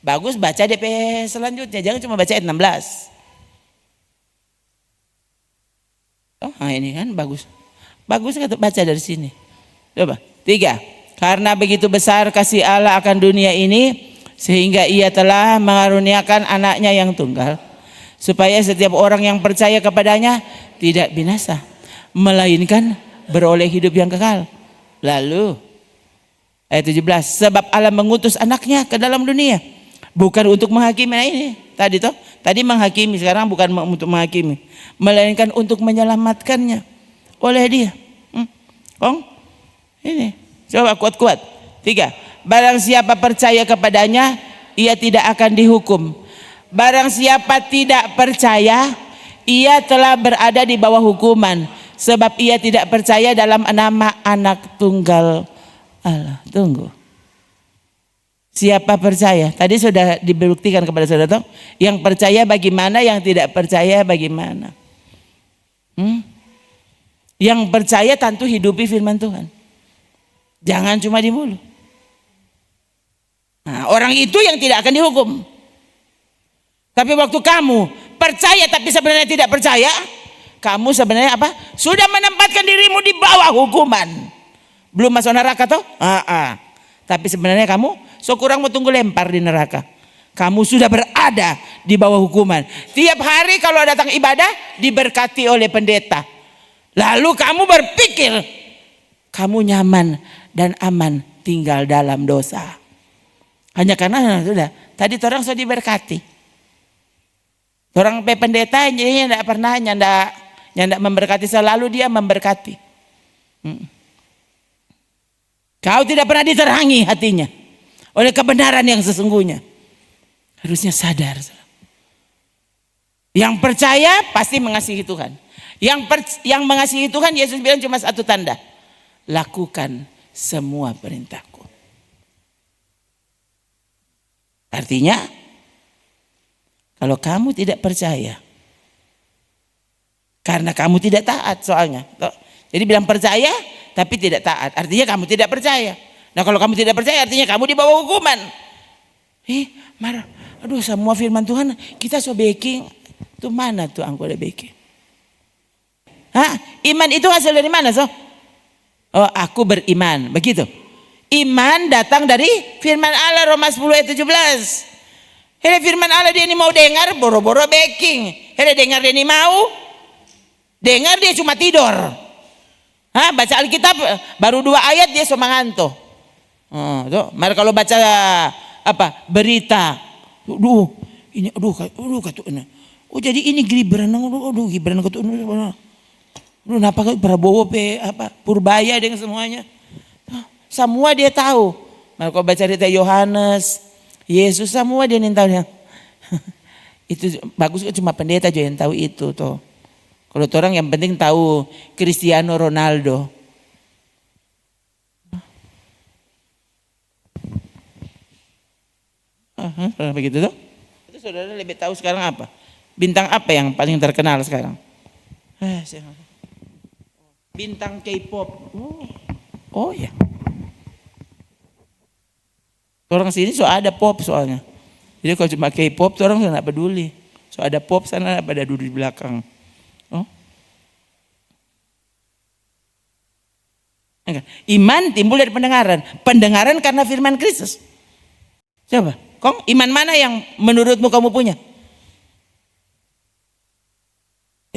Bagus baca DP selanjutnya. Jangan cuma baca ayat 16. Oh, ini kan bagus. Bagus kan baca dari sini. Coba. 3. Karena begitu besar kasih Allah akan dunia ini sehingga ia telah mengaruniakan anaknya yang tunggal supaya setiap orang yang percaya kepadanya tidak binasa melainkan beroleh hidup yang kekal. Lalu ayat 17, sebab Allah mengutus anaknya ke dalam dunia bukan untuk menghakimi. Nah ini tadi menghakimi, sekarang bukan untuk menghakimi melainkan untuk menyelamatkannya oleh dia. Ini coba kuat-kuat. 3. Barang siapa percaya kepadanya ia tidak akan dihukum. Barang siapa tidak percaya ia telah berada di bawah hukuman sebab ia tidak percaya dalam nama anak tunggal Allah. Tunggu. Siapa percaya? Tadi sudah dibuktikan kepada saudara. Yang percaya bagaimana, yang tidak percaya bagaimana? Yang percaya tentu hidupi firman Tuhan. Jangan cuma di mulut. Nah, orang itu yang tidak akan dihukum. Tapi waktu kamu percaya tapi sebenarnya tidak percaya, kamu sebenarnya apa? Sudah menempatkan dirimu di bawah hukuman. Belum masuk neraka toh? Tapi sebenarnya kamu so kurang mau tunggu lempar di neraka. kamu sudah berada di bawah hukuman. Tiap hari kalau datang ibadah diberkati oleh pendeta. Lalu kamu berpikir kamu nyaman dan aman tinggal dalam dosa. Hanya karena sudah tadi orang sudah diberkati. Orang pendeta jadinya tidak pernah nyandak memberkati, selalu dia memberkati. Kau tidak pernah diterangi hatinya oleh kebenaran yang sesungguhnya. Harusnya sadar. Yang percaya pasti mengasihi Tuhan. Yang mengasihi Tuhan, Yesus bilang cuma satu tanda. Lakukan semua perintahku. Artinya, kalau kamu tidak percaya, karena kamu tidak taat soalnya. Jadi bilang percaya tapi tidak taat, artinya kamu tidak percaya. Nah kalau kamu tidak percaya artinya kamu di bawah hukuman. Marah. Aduh, semua firman Tuhan kita so baking. Itu mana tuh angko ada baking? Iman itu hasil dari mana so? Oh, aku beriman, begitu. Iman datang dari firman Allah, Roma 10 ayat 17. Hele firman Allah dia ini mau dengar, boro-boro baking. Hele dengar dia ini mau, dengar dia cuma tidur. Baca Alkitab baru 2 ayat dia so manganto. Mari kalau baca berita, ini katu ini. Oh jadi ini Gibran, Gibran katu ini. Kenapa Prabowo Purbaya dengan semuanya. Semua dia tahu. Mari kalau baca cerita Yohanes, Yesus, semua dia tahu. Itu bagus cuma pendeta aja yang tahu itu toh. Kalau orang yang penting tahu Cristiano Ronaldo. Begitu tuh. Itu saudara lebih tahu sekarang apa? Bintang apa yang paling terkenal sekarang? Bintang K-pop. Oh ya. Orang sini so ada pop soalnya. Jadi kalau cuma K-pop tuh orang nggak peduli. So ada pop sana pada duduk di belakang. Iman timbul dari pendengaran. Pendengaran karena firman Kristus. Coba, Kong, iman mana yang menurutmu kamu punya?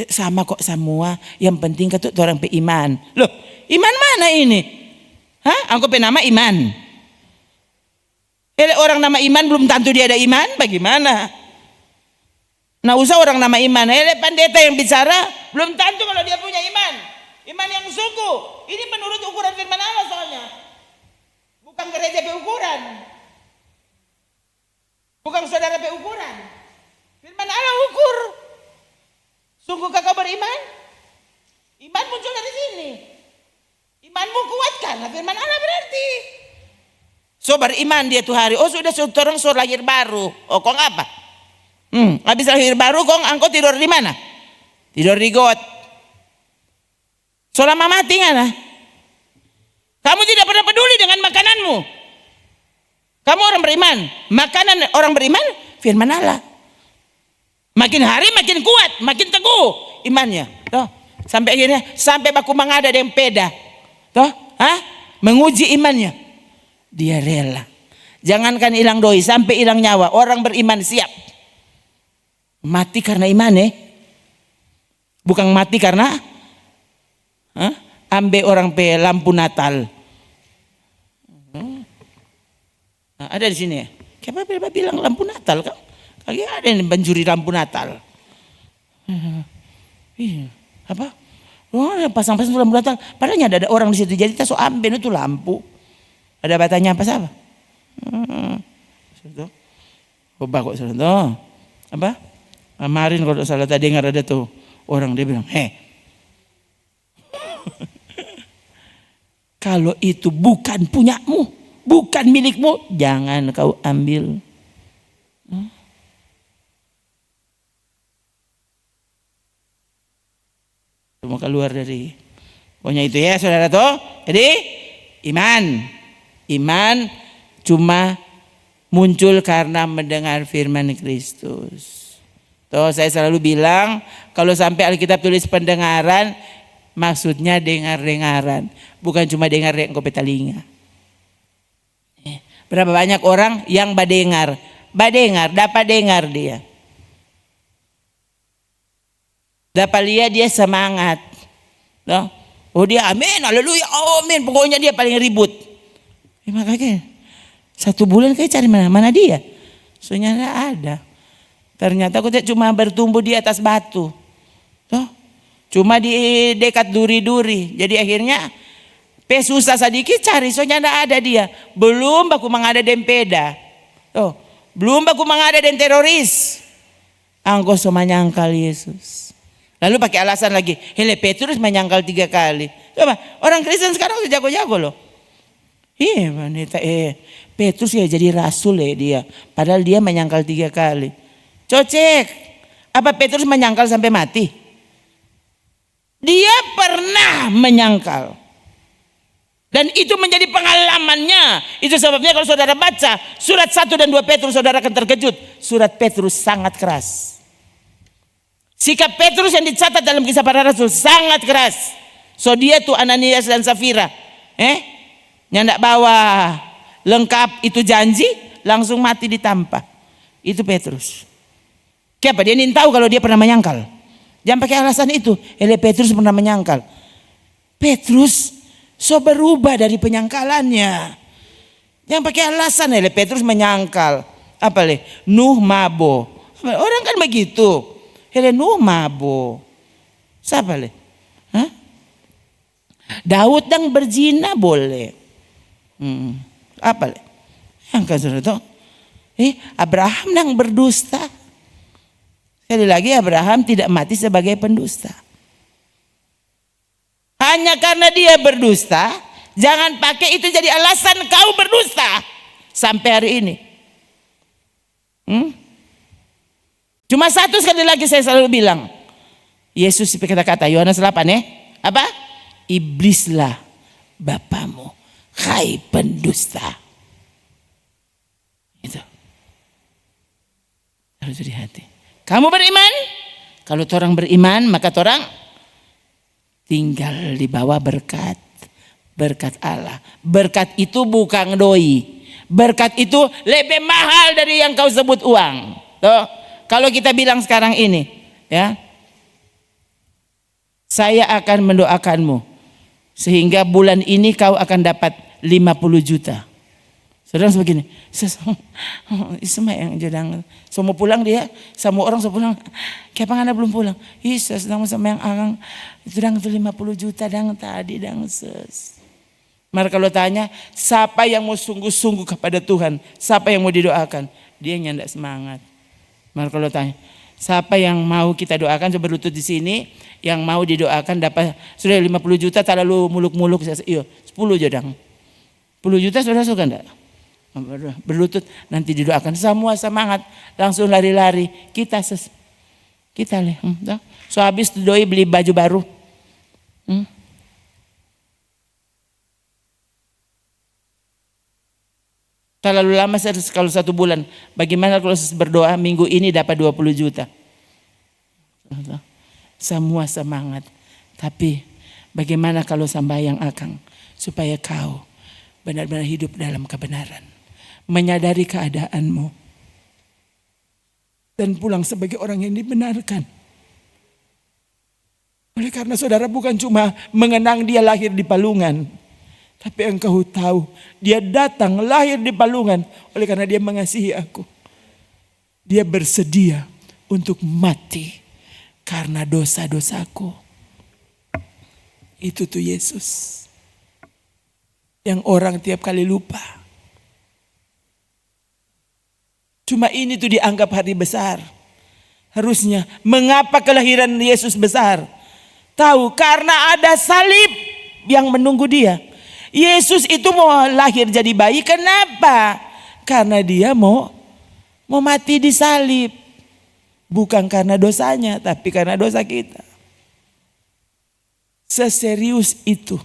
Sama kok semua. Yang penting ketut orang iman. Loh, iman mana ini? Aku nama iman. Orang nama iman belum tentu dia ada iman. Bagaimana? Nah usah orang nama iman. Pendeta yang bicara belum tentu kalau dia punya iman. Iman yang sungguh. Ini menurut ukuran firman Allah soalnya. Bukan gereja ukuran. Bukan saudara ukuran. Firman Allah ukur. Sungguhkah kau beriman? Iman muncul dari sini. Imanmu kuat karena firman Allah berarti. So beriman dia tuh hari. Oh sudah orang so lahir baru. Oh kong apa? Habis lahir baru kong angkot tidur di mana? Tidur di got. So lama mati kan? Kamu tidak pernah peduli dengan makananmu. Kamu orang beriman. Makanan orang beriman firman Allah. Makin hari makin kuat, makin teguh imannya. Toh, sampai akhirnya sampai baku mangada ada yang peda. Toh, menguji imannya. Dia rela. Jangankan hilang doi, sampai hilang nyawa. Orang beriman siap. Mati karena iman bukan mati karena ambil orang pe lampu Natal. Ada di sini ya. Kenapa bilang lampu Natal kan? Kagak ada yang mencuri lampu Natal. Apa? Oh, pasang-pasang lampu Natal. Padahal ada orang di situ. Jadi kita so ambil itu lampu. Ada batanya apa sama? Coba kok saudara. Apa? Kemarin kalau salah tadi dengar ada tuh orang dia bilang, kalau itu bukan punyamu, bukan milikmu, jangan kau ambil. Mau keluar dari pokoknya itu ya saudara toh. Jadi iman cuma muncul karena mendengar firman Kristus. Toh saya selalu bilang kalau sampai Alkitab tulis pendengaran, maksudnya dengar-dengaran, bukan cuma dengar yang kopi telinga. Berapa banyak orang yang badengar dapat dengar dia. Dapat lihat dia semangat. No? Oh dia amin, haleluya, amin. Pokoknya dia paling ribut. Makanya 1 bulan kayak cari mana dia. Soalnya tidak ada. Ternyata aku cuma bertumbuh di atas batu. Toh? Cuma di dekat duri-duri. Jadi akhirnya susah sedikit cari. Soalnya tidak ada dia. Belum baku mengada dempeda. Toh. Belum baku mengada den teroris. Angko so menyangkal Yesus. Lalu pakai alasan lagi. Hele Petrus menyangkal 3 kali. Coba orang Kristen sekarang sudah jago-jago loh. Iya wanita Petrus ya jadi rasul ya dia. Padahal dia menyangkal 3 kali. Cocek. Apa Petrus menyangkal sampai mati? Dia pernah menyangkal. Dan itu menjadi pengalamannya. Itu sebabnya kalau saudara baca surat 1 dan 2 Petrus, saudara akan terkejut. Surat Petrus sangat keras. Sikap Petrus yang dicatat dalam Kisah Para Rasul sangat keras. So dia tuh Ananias dan Safira. Yang tidak bawa lengkap itu janji, langsung mati ditampa. Itu Petrus. Kenapa? Dia ingin tahu kalau dia pernah menyangkal. Jangan pakai alasan itu. Petrus pernah menyangkal. Petrus so berubah dari penyangkalannya. Jangan pakai alasan Petrus menyangkal. Apa Nuh mabo. Orang kan begitu. Nuh mabo. Siapa Daud yang berzina boleh. Apa yang kan sudah tahu? Abraham yang berdusta. Sekali lagi Abraham tidak mati sebagai pendusta. Hanya karena dia berdusta, jangan pakai itu jadi alasan kau berdusta sampai hari ini. Cuma satu sekali lagi saya selalu bilang. Yesus kata-kata Yohanes 8 apa? Iblislah bapamu, hai pendusta. Itu. Harus di hati. Kamu beriman? Kalau orang beriman maka orang tinggal di bawah berkat. Berkat Allah. Berkat itu bukan doi. Berkat itu lebih mahal dari yang kau sebut uang. Tuh. Kalau kita bilang sekarang ini, ya, saya akan mendoakanmu sehingga bulan ini kau akan dapat 50 juta. Saudara begini, semua yang jadang, semua pulang dia, semua orang semua pulang. Kapan anda belum pulang? Isa sedang sama yang orang itu dang 50 juta dang tadi dang ses. Maka kalau tanya, siapa yang mau sungguh-sungguh kepada Tuhan? Siapa yang mau didoakan? Dia yang tidak semangat. Maka kalau tanya, siapa yang mau kita doakan coba berlutut di sini, yang mau didoakan dapat sudah 50 juta, tak lalu muluk-muluk, iya 10 jadang. 10 juta sudah suka enggak? Berlutut nanti didoakan, semua semangat, langsung lari-lari. Kita so habis doi beli baju baru. Terlalu lama kalau 1 bulan. Bagaimana kalau berdoa minggu ini dapat 20 juta? Semua semangat. Tapi bagaimana kalau sembahyang akang? Supaya kau benar-benar hidup dalam kebenaran. Menyadari keadaanmu. Dan pulang sebagai orang yang dibenarkan. Oleh karena saudara bukan cuma mengenang dia lahir di Palungan. Tapi engkau tahu dia datang lahir di Palungan oleh karena dia mengasihi aku. Dia bersedia untuk mati karena dosa-dosaku. Itu tuh Yesus. Yang orang tiap kali lupa. Cuma ini tuh dianggap hari besar. Harusnya mengapa kelahiran Yesus besar? Tahu karena ada salib yang menunggu dia. Yesus itu mau lahir jadi bayi, kenapa? Karena dia mau mati di salib. Bukan karena dosanya, tapi karena dosa kita. Seserius itu.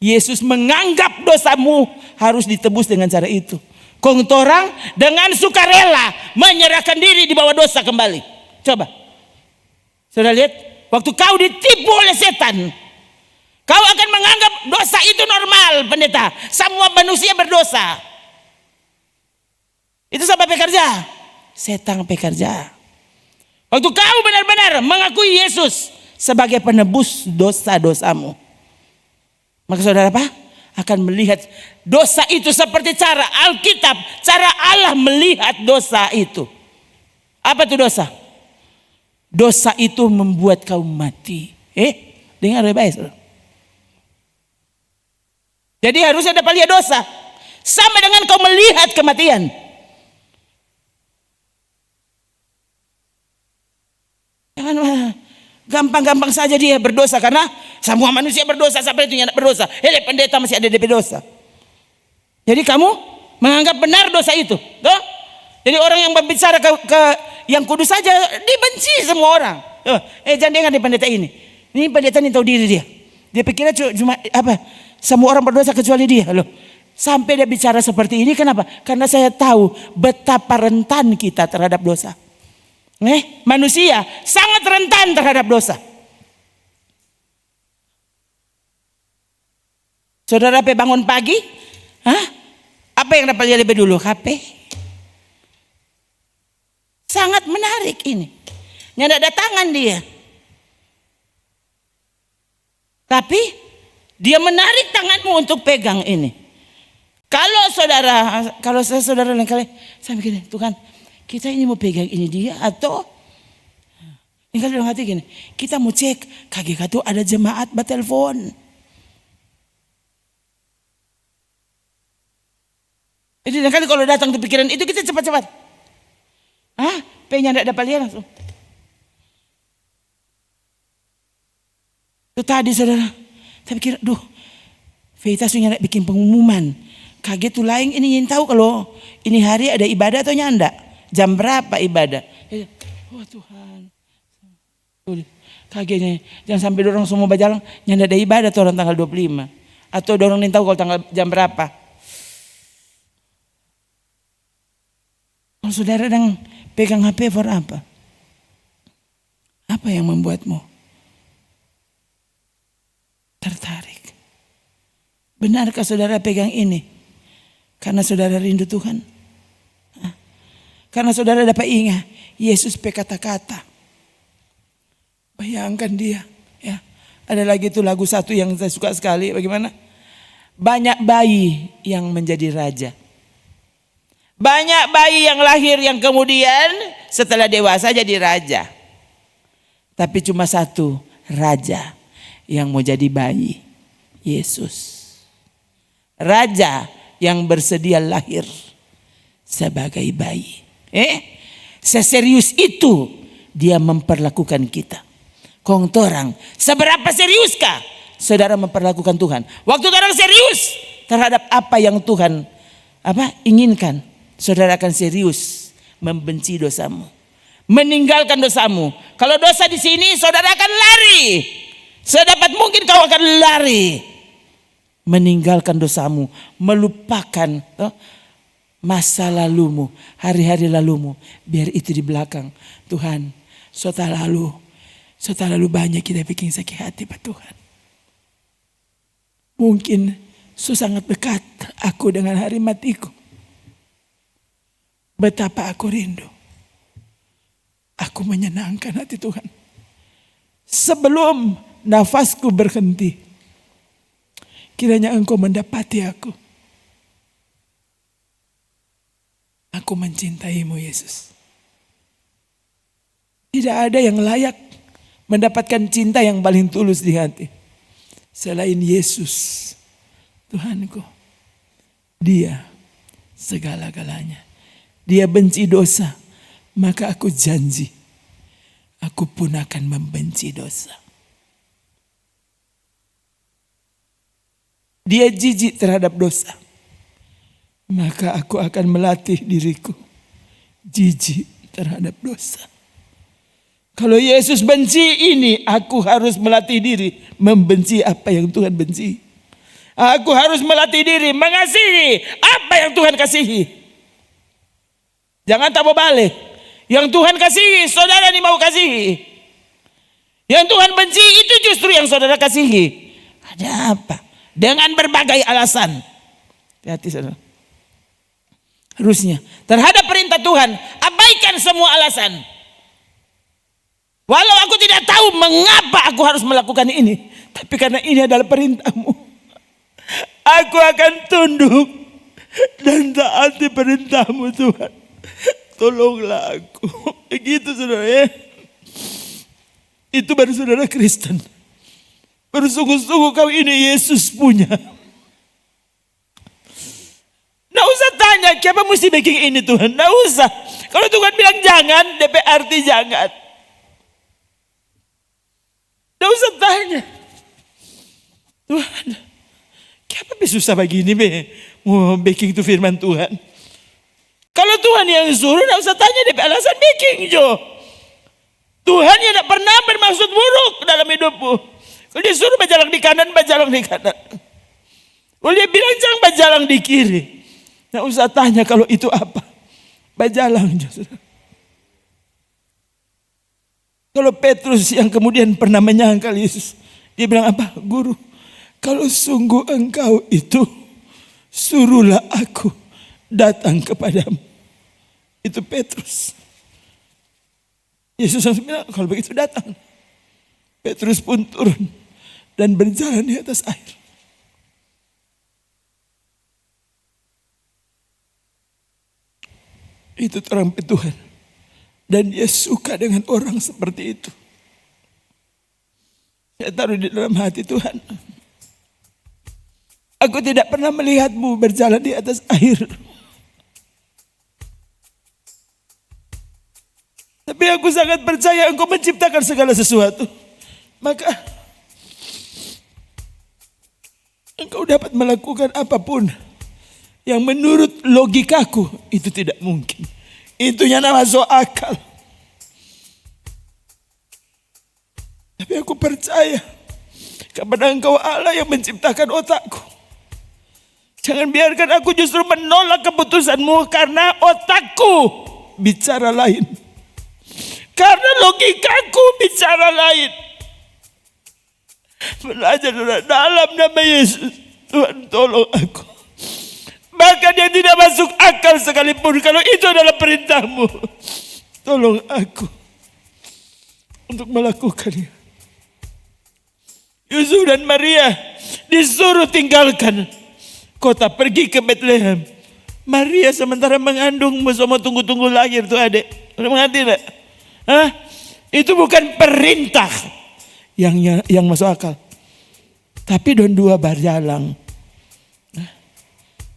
Yesus menganggap dosamu harus ditebus dengan cara itu. Kong torang dengan sukarela menyerahkan diri di bawah dosa kembali. Coba. Sudah lihat? Waktu kau ditipu oleh setan. Kau akan menganggap dosa itu normal, pendeta. Semua manusia berdosa. Itu siapa pekerja? Setan pekerja. Waktu kau benar-benar mengakui Yesus sebagai penebus dosa-dosamu, maka saudara apa? Akan melihat dosa itu seperti cara Alkitab, cara Allah melihat dosa itu. Apa itu dosa? Dosa itu membuat kau mati. Dengar baik-baik, saudara. Jadi harusnya dapat lihat dosa sama dengan kau melihat kematian. Jangan gampang-gampang saja dia berdosa karena semua manusia berdosa, sampai itu tidak berdosa. Pendeta masih ada DP dosa. Jadi kamu menganggap benar dosa itu, toh? Jadi orang yang berbicara ke yang kudus saja dibenci semua orang. Jangan dengar di pendeta ini. Ini pendeta ini tahu diri dia. Dia pikirnya cuma apa? Semua orang berdosa kecuali dia loh. Sampai dia bicara seperti ini, kenapa? Karena saya tahu betapa rentan kita terhadap dosa. Manusia sangat rentan terhadap dosa. Saudara bangun pagi, apa yang dapat lihat lebih dulu? HP. Sangat menarik ini. Nyada datangan dia. Tapi dia menarik tanganmu untuk pegang ini. Kalau saya saudara lain kali, saya mikir, Tuhan, kita ini mau pegang ini dia atau ini kan dalam hati gini, kita mau cek KGK tuh ada jemaat bertelepon. Jadi kali kalau datang ke pikiran itu kita cepat-cepat. P-nya tidak dapat lihat langsung. Itu tadi saudara, saya pikir, Vita sudah bikin pengumuman. Kaget tuh lain ini ingin tahu kalau ini hari ada ibadah atau nyanda. Jam berapa ibadah? Tuhan. Kagetnya. Jangan sampai dorong semua berjalan. Nyanda ada ibadah tuh orang tanggal 25. Atau dorong ingin tahu kalau tanggal jam berapa. Kalau saudara sedang pegang HP for apa? Apa yang membuatmu tertarik? Benarkah saudara pegang ini? Karena saudara rindu Tuhan. Karena saudara dapat ingat Yesus kata-kata. Bayangkan dia. Ya. Ada lagi tuh lagu satu yang saya suka sekali. Bagaimana? Banyak bayi yang menjadi raja. Banyak bayi yang lahir yang kemudian setelah dewasa jadi raja. Tapi cuma satu raja yang mau jadi bayi. Yesus. Raja yang bersedia lahir sebagai bayi. Seserius itu dia memperlakukan kita. Kongtorang, seberapa seriuskah saudara memperlakukan Tuhan? Waktu orang serius terhadap apa yang Tuhan inginkan, saudara akan serius membenci dosamu, meninggalkan dosamu. Kalau dosa di sini, saudara akan lari. Sedapat mungkin kau akan lari, meninggalkan dosamu, melupakan masa lalumu, hari-hari lalumu, biar itu di belakang. Tuhan, sota lalu banyak kita bikin sakit hati Pak Tuhan. Mungkin sangat dekat aku dengan hari matiku. Betapa aku rindu. Aku menyenangkan hati Tuhan. Sebelum nafasku berhenti, kiranya Engkau mendapati aku. Aku mencintaimu Yesus. Tidak ada yang layak mendapatkan cinta yang paling tulus di hati selain Yesus Tuhanku. Dia segala-galanya. Dia benci dosa, maka aku janji aku pun akan membenci dosa. Dia jijik terhadap dosa, maka aku akan melatih diriku jijik terhadap dosa. Kalau Yesus benci ini, aku harus melatih diri membenci apa yang Tuhan benci. Aku harus melatih diri mengasihi apa yang Tuhan kasihi. Jangan tak balik. Yang Tuhan kasihi, saudara ini mau kasihi. Yang Tuhan benci itu justru yang saudara kasihi. Ada apa? Dengan berbagai alasan. Hati-hati saudara. Harusnya terhadap perintah Tuhan, abaikan semua alasan. Walau aku tidak tahu mengapa aku harus melakukan ini, tapi karena ini adalah perintahmu, aku akan tunduk dan taati perintahmu Tuhan. Tolonglah aku. Begitu saudara ya. Itu baru saudara Kristen. Bersungguh-sungguh kau ini Yesus punya. Nggak usah tanya, kenapa mesti bikin ini Tuhan? Nggak usah. Kalau Tuhan bilang jangan, DP arti jangan. Nggak usah tanya. Tuhan, kenapa susah begini be? Mau baking itu firman Tuhan. Kalau Tuhan yang suruh, nggak usah tanya DP alasan baking Jo. Tuhan yang tidak pernah bermaksud buruk dalam hidupmu. Kalau dia suruh berjalan di kanan, berjalan di kanan. Kalau dia bilang jangan berjalan di kiri, nggak usah tanya kalau itu apa. Berjalan. Kalau Petrus yang kemudian pernah menyangkal Yesus, dia bilang apa? Guru, kalau sungguh engkau itu, suruhlah aku datang kepadamu. Itu Petrus. Yesus langsung bilang, kalau begitu datang. Petrus pun turun dan berjalan di atas air. Itu terang Tuhan. Dan dia suka dengan orang seperti itu. Saya taruh di dalam hati Tuhan. Aku tidak pernah melihatmu berjalan di atas air. Tapi aku sangat percaya engkau menciptakan segala sesuatu. Maka engkau dapat melakukan apapun yang menurut logikaku itu tidak mungkin. Itu yang masuk akal. Tapi aku percaya kepada engkau Allah yang menciptakan otakku. Jangan biarkan aku justru menolak keputusanmu karena otakku bicara lain. Karena logikaku bicara lain. Belajar dalam nama Yesus. Tuhan tolong aku. Bahkan yang tidak masuk akal sekalipun, kalau itu adalah perintahmu, tolong aku untuk melakukannya. Yusuf dan Maria disuruh tinggalkan kota, pergi ke Bethlehem. Maria sementara mengandungmu, semua tunggu-tunggu lahir tuh adik. Udah mengerti enggak? Hah? Itu bukan perintah yang masuk akal. Tapi dua berjalan.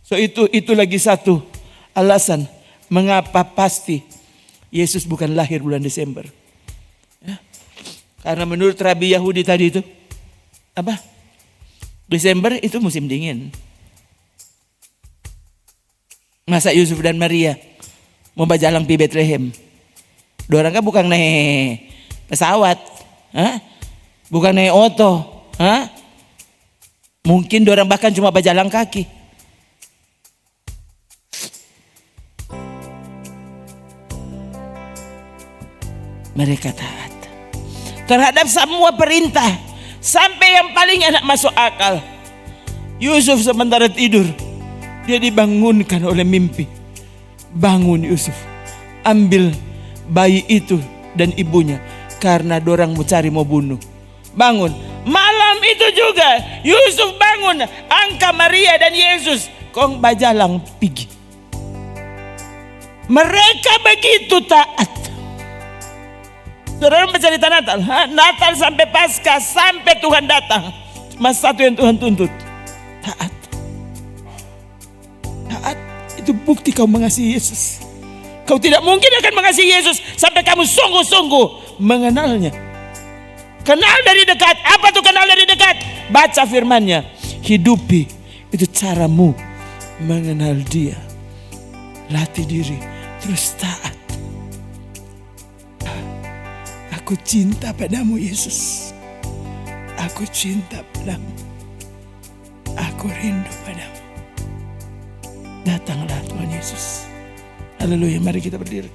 So itu lagi satu alasan mengapa pasti Yesus bukan lahir bulan Desember. Ya. Karena menurut Rabi Yahudi tadi itu apa? Desember itu musim dingin. Masa Yusuf dan Maria mau berjalan di Bethlehem? Dorang kan bukan naik pesawat, bukan naik oto, mungkin dorang bahkan cuma berjalan kaki. Mereka taat terhadap semua perintah, sampai yang paling enak masuk akal. Yusuf sementara tidur, dia dibangunkan oleh mimpi. Bangun Yusuf, ambil bayi itu dan ibunya, karena dorang mau cari mau bunuh. Bangun. Malam itu juga Yusuf bangun, angkat Maria dan Yesus, kong bajalang pergi. Mereka begitu taat. Saudara baca cerita Natal, Natal sampai Paskah, sampai Tuhan datang, cuma satu yang Tuhan tuntut, taat. Taat itu bukti kau mengasihi Yesus. Kau tidak mungkin akan mengasihi Yesus sampai kamu sungguh-sungguh mengenalnya. Kenal dari dekat. Apa tuh kenal dari dekat? Baca firman-Nya, hidupi. Itu caramu mengenal Dia. Latih diri, terus taat. Aku cinta padamu Yesus. Aku cinta padamu. Aku rindu padamu. Datanglah Tuhan Yesus. Haleluya, mari kita berdiri.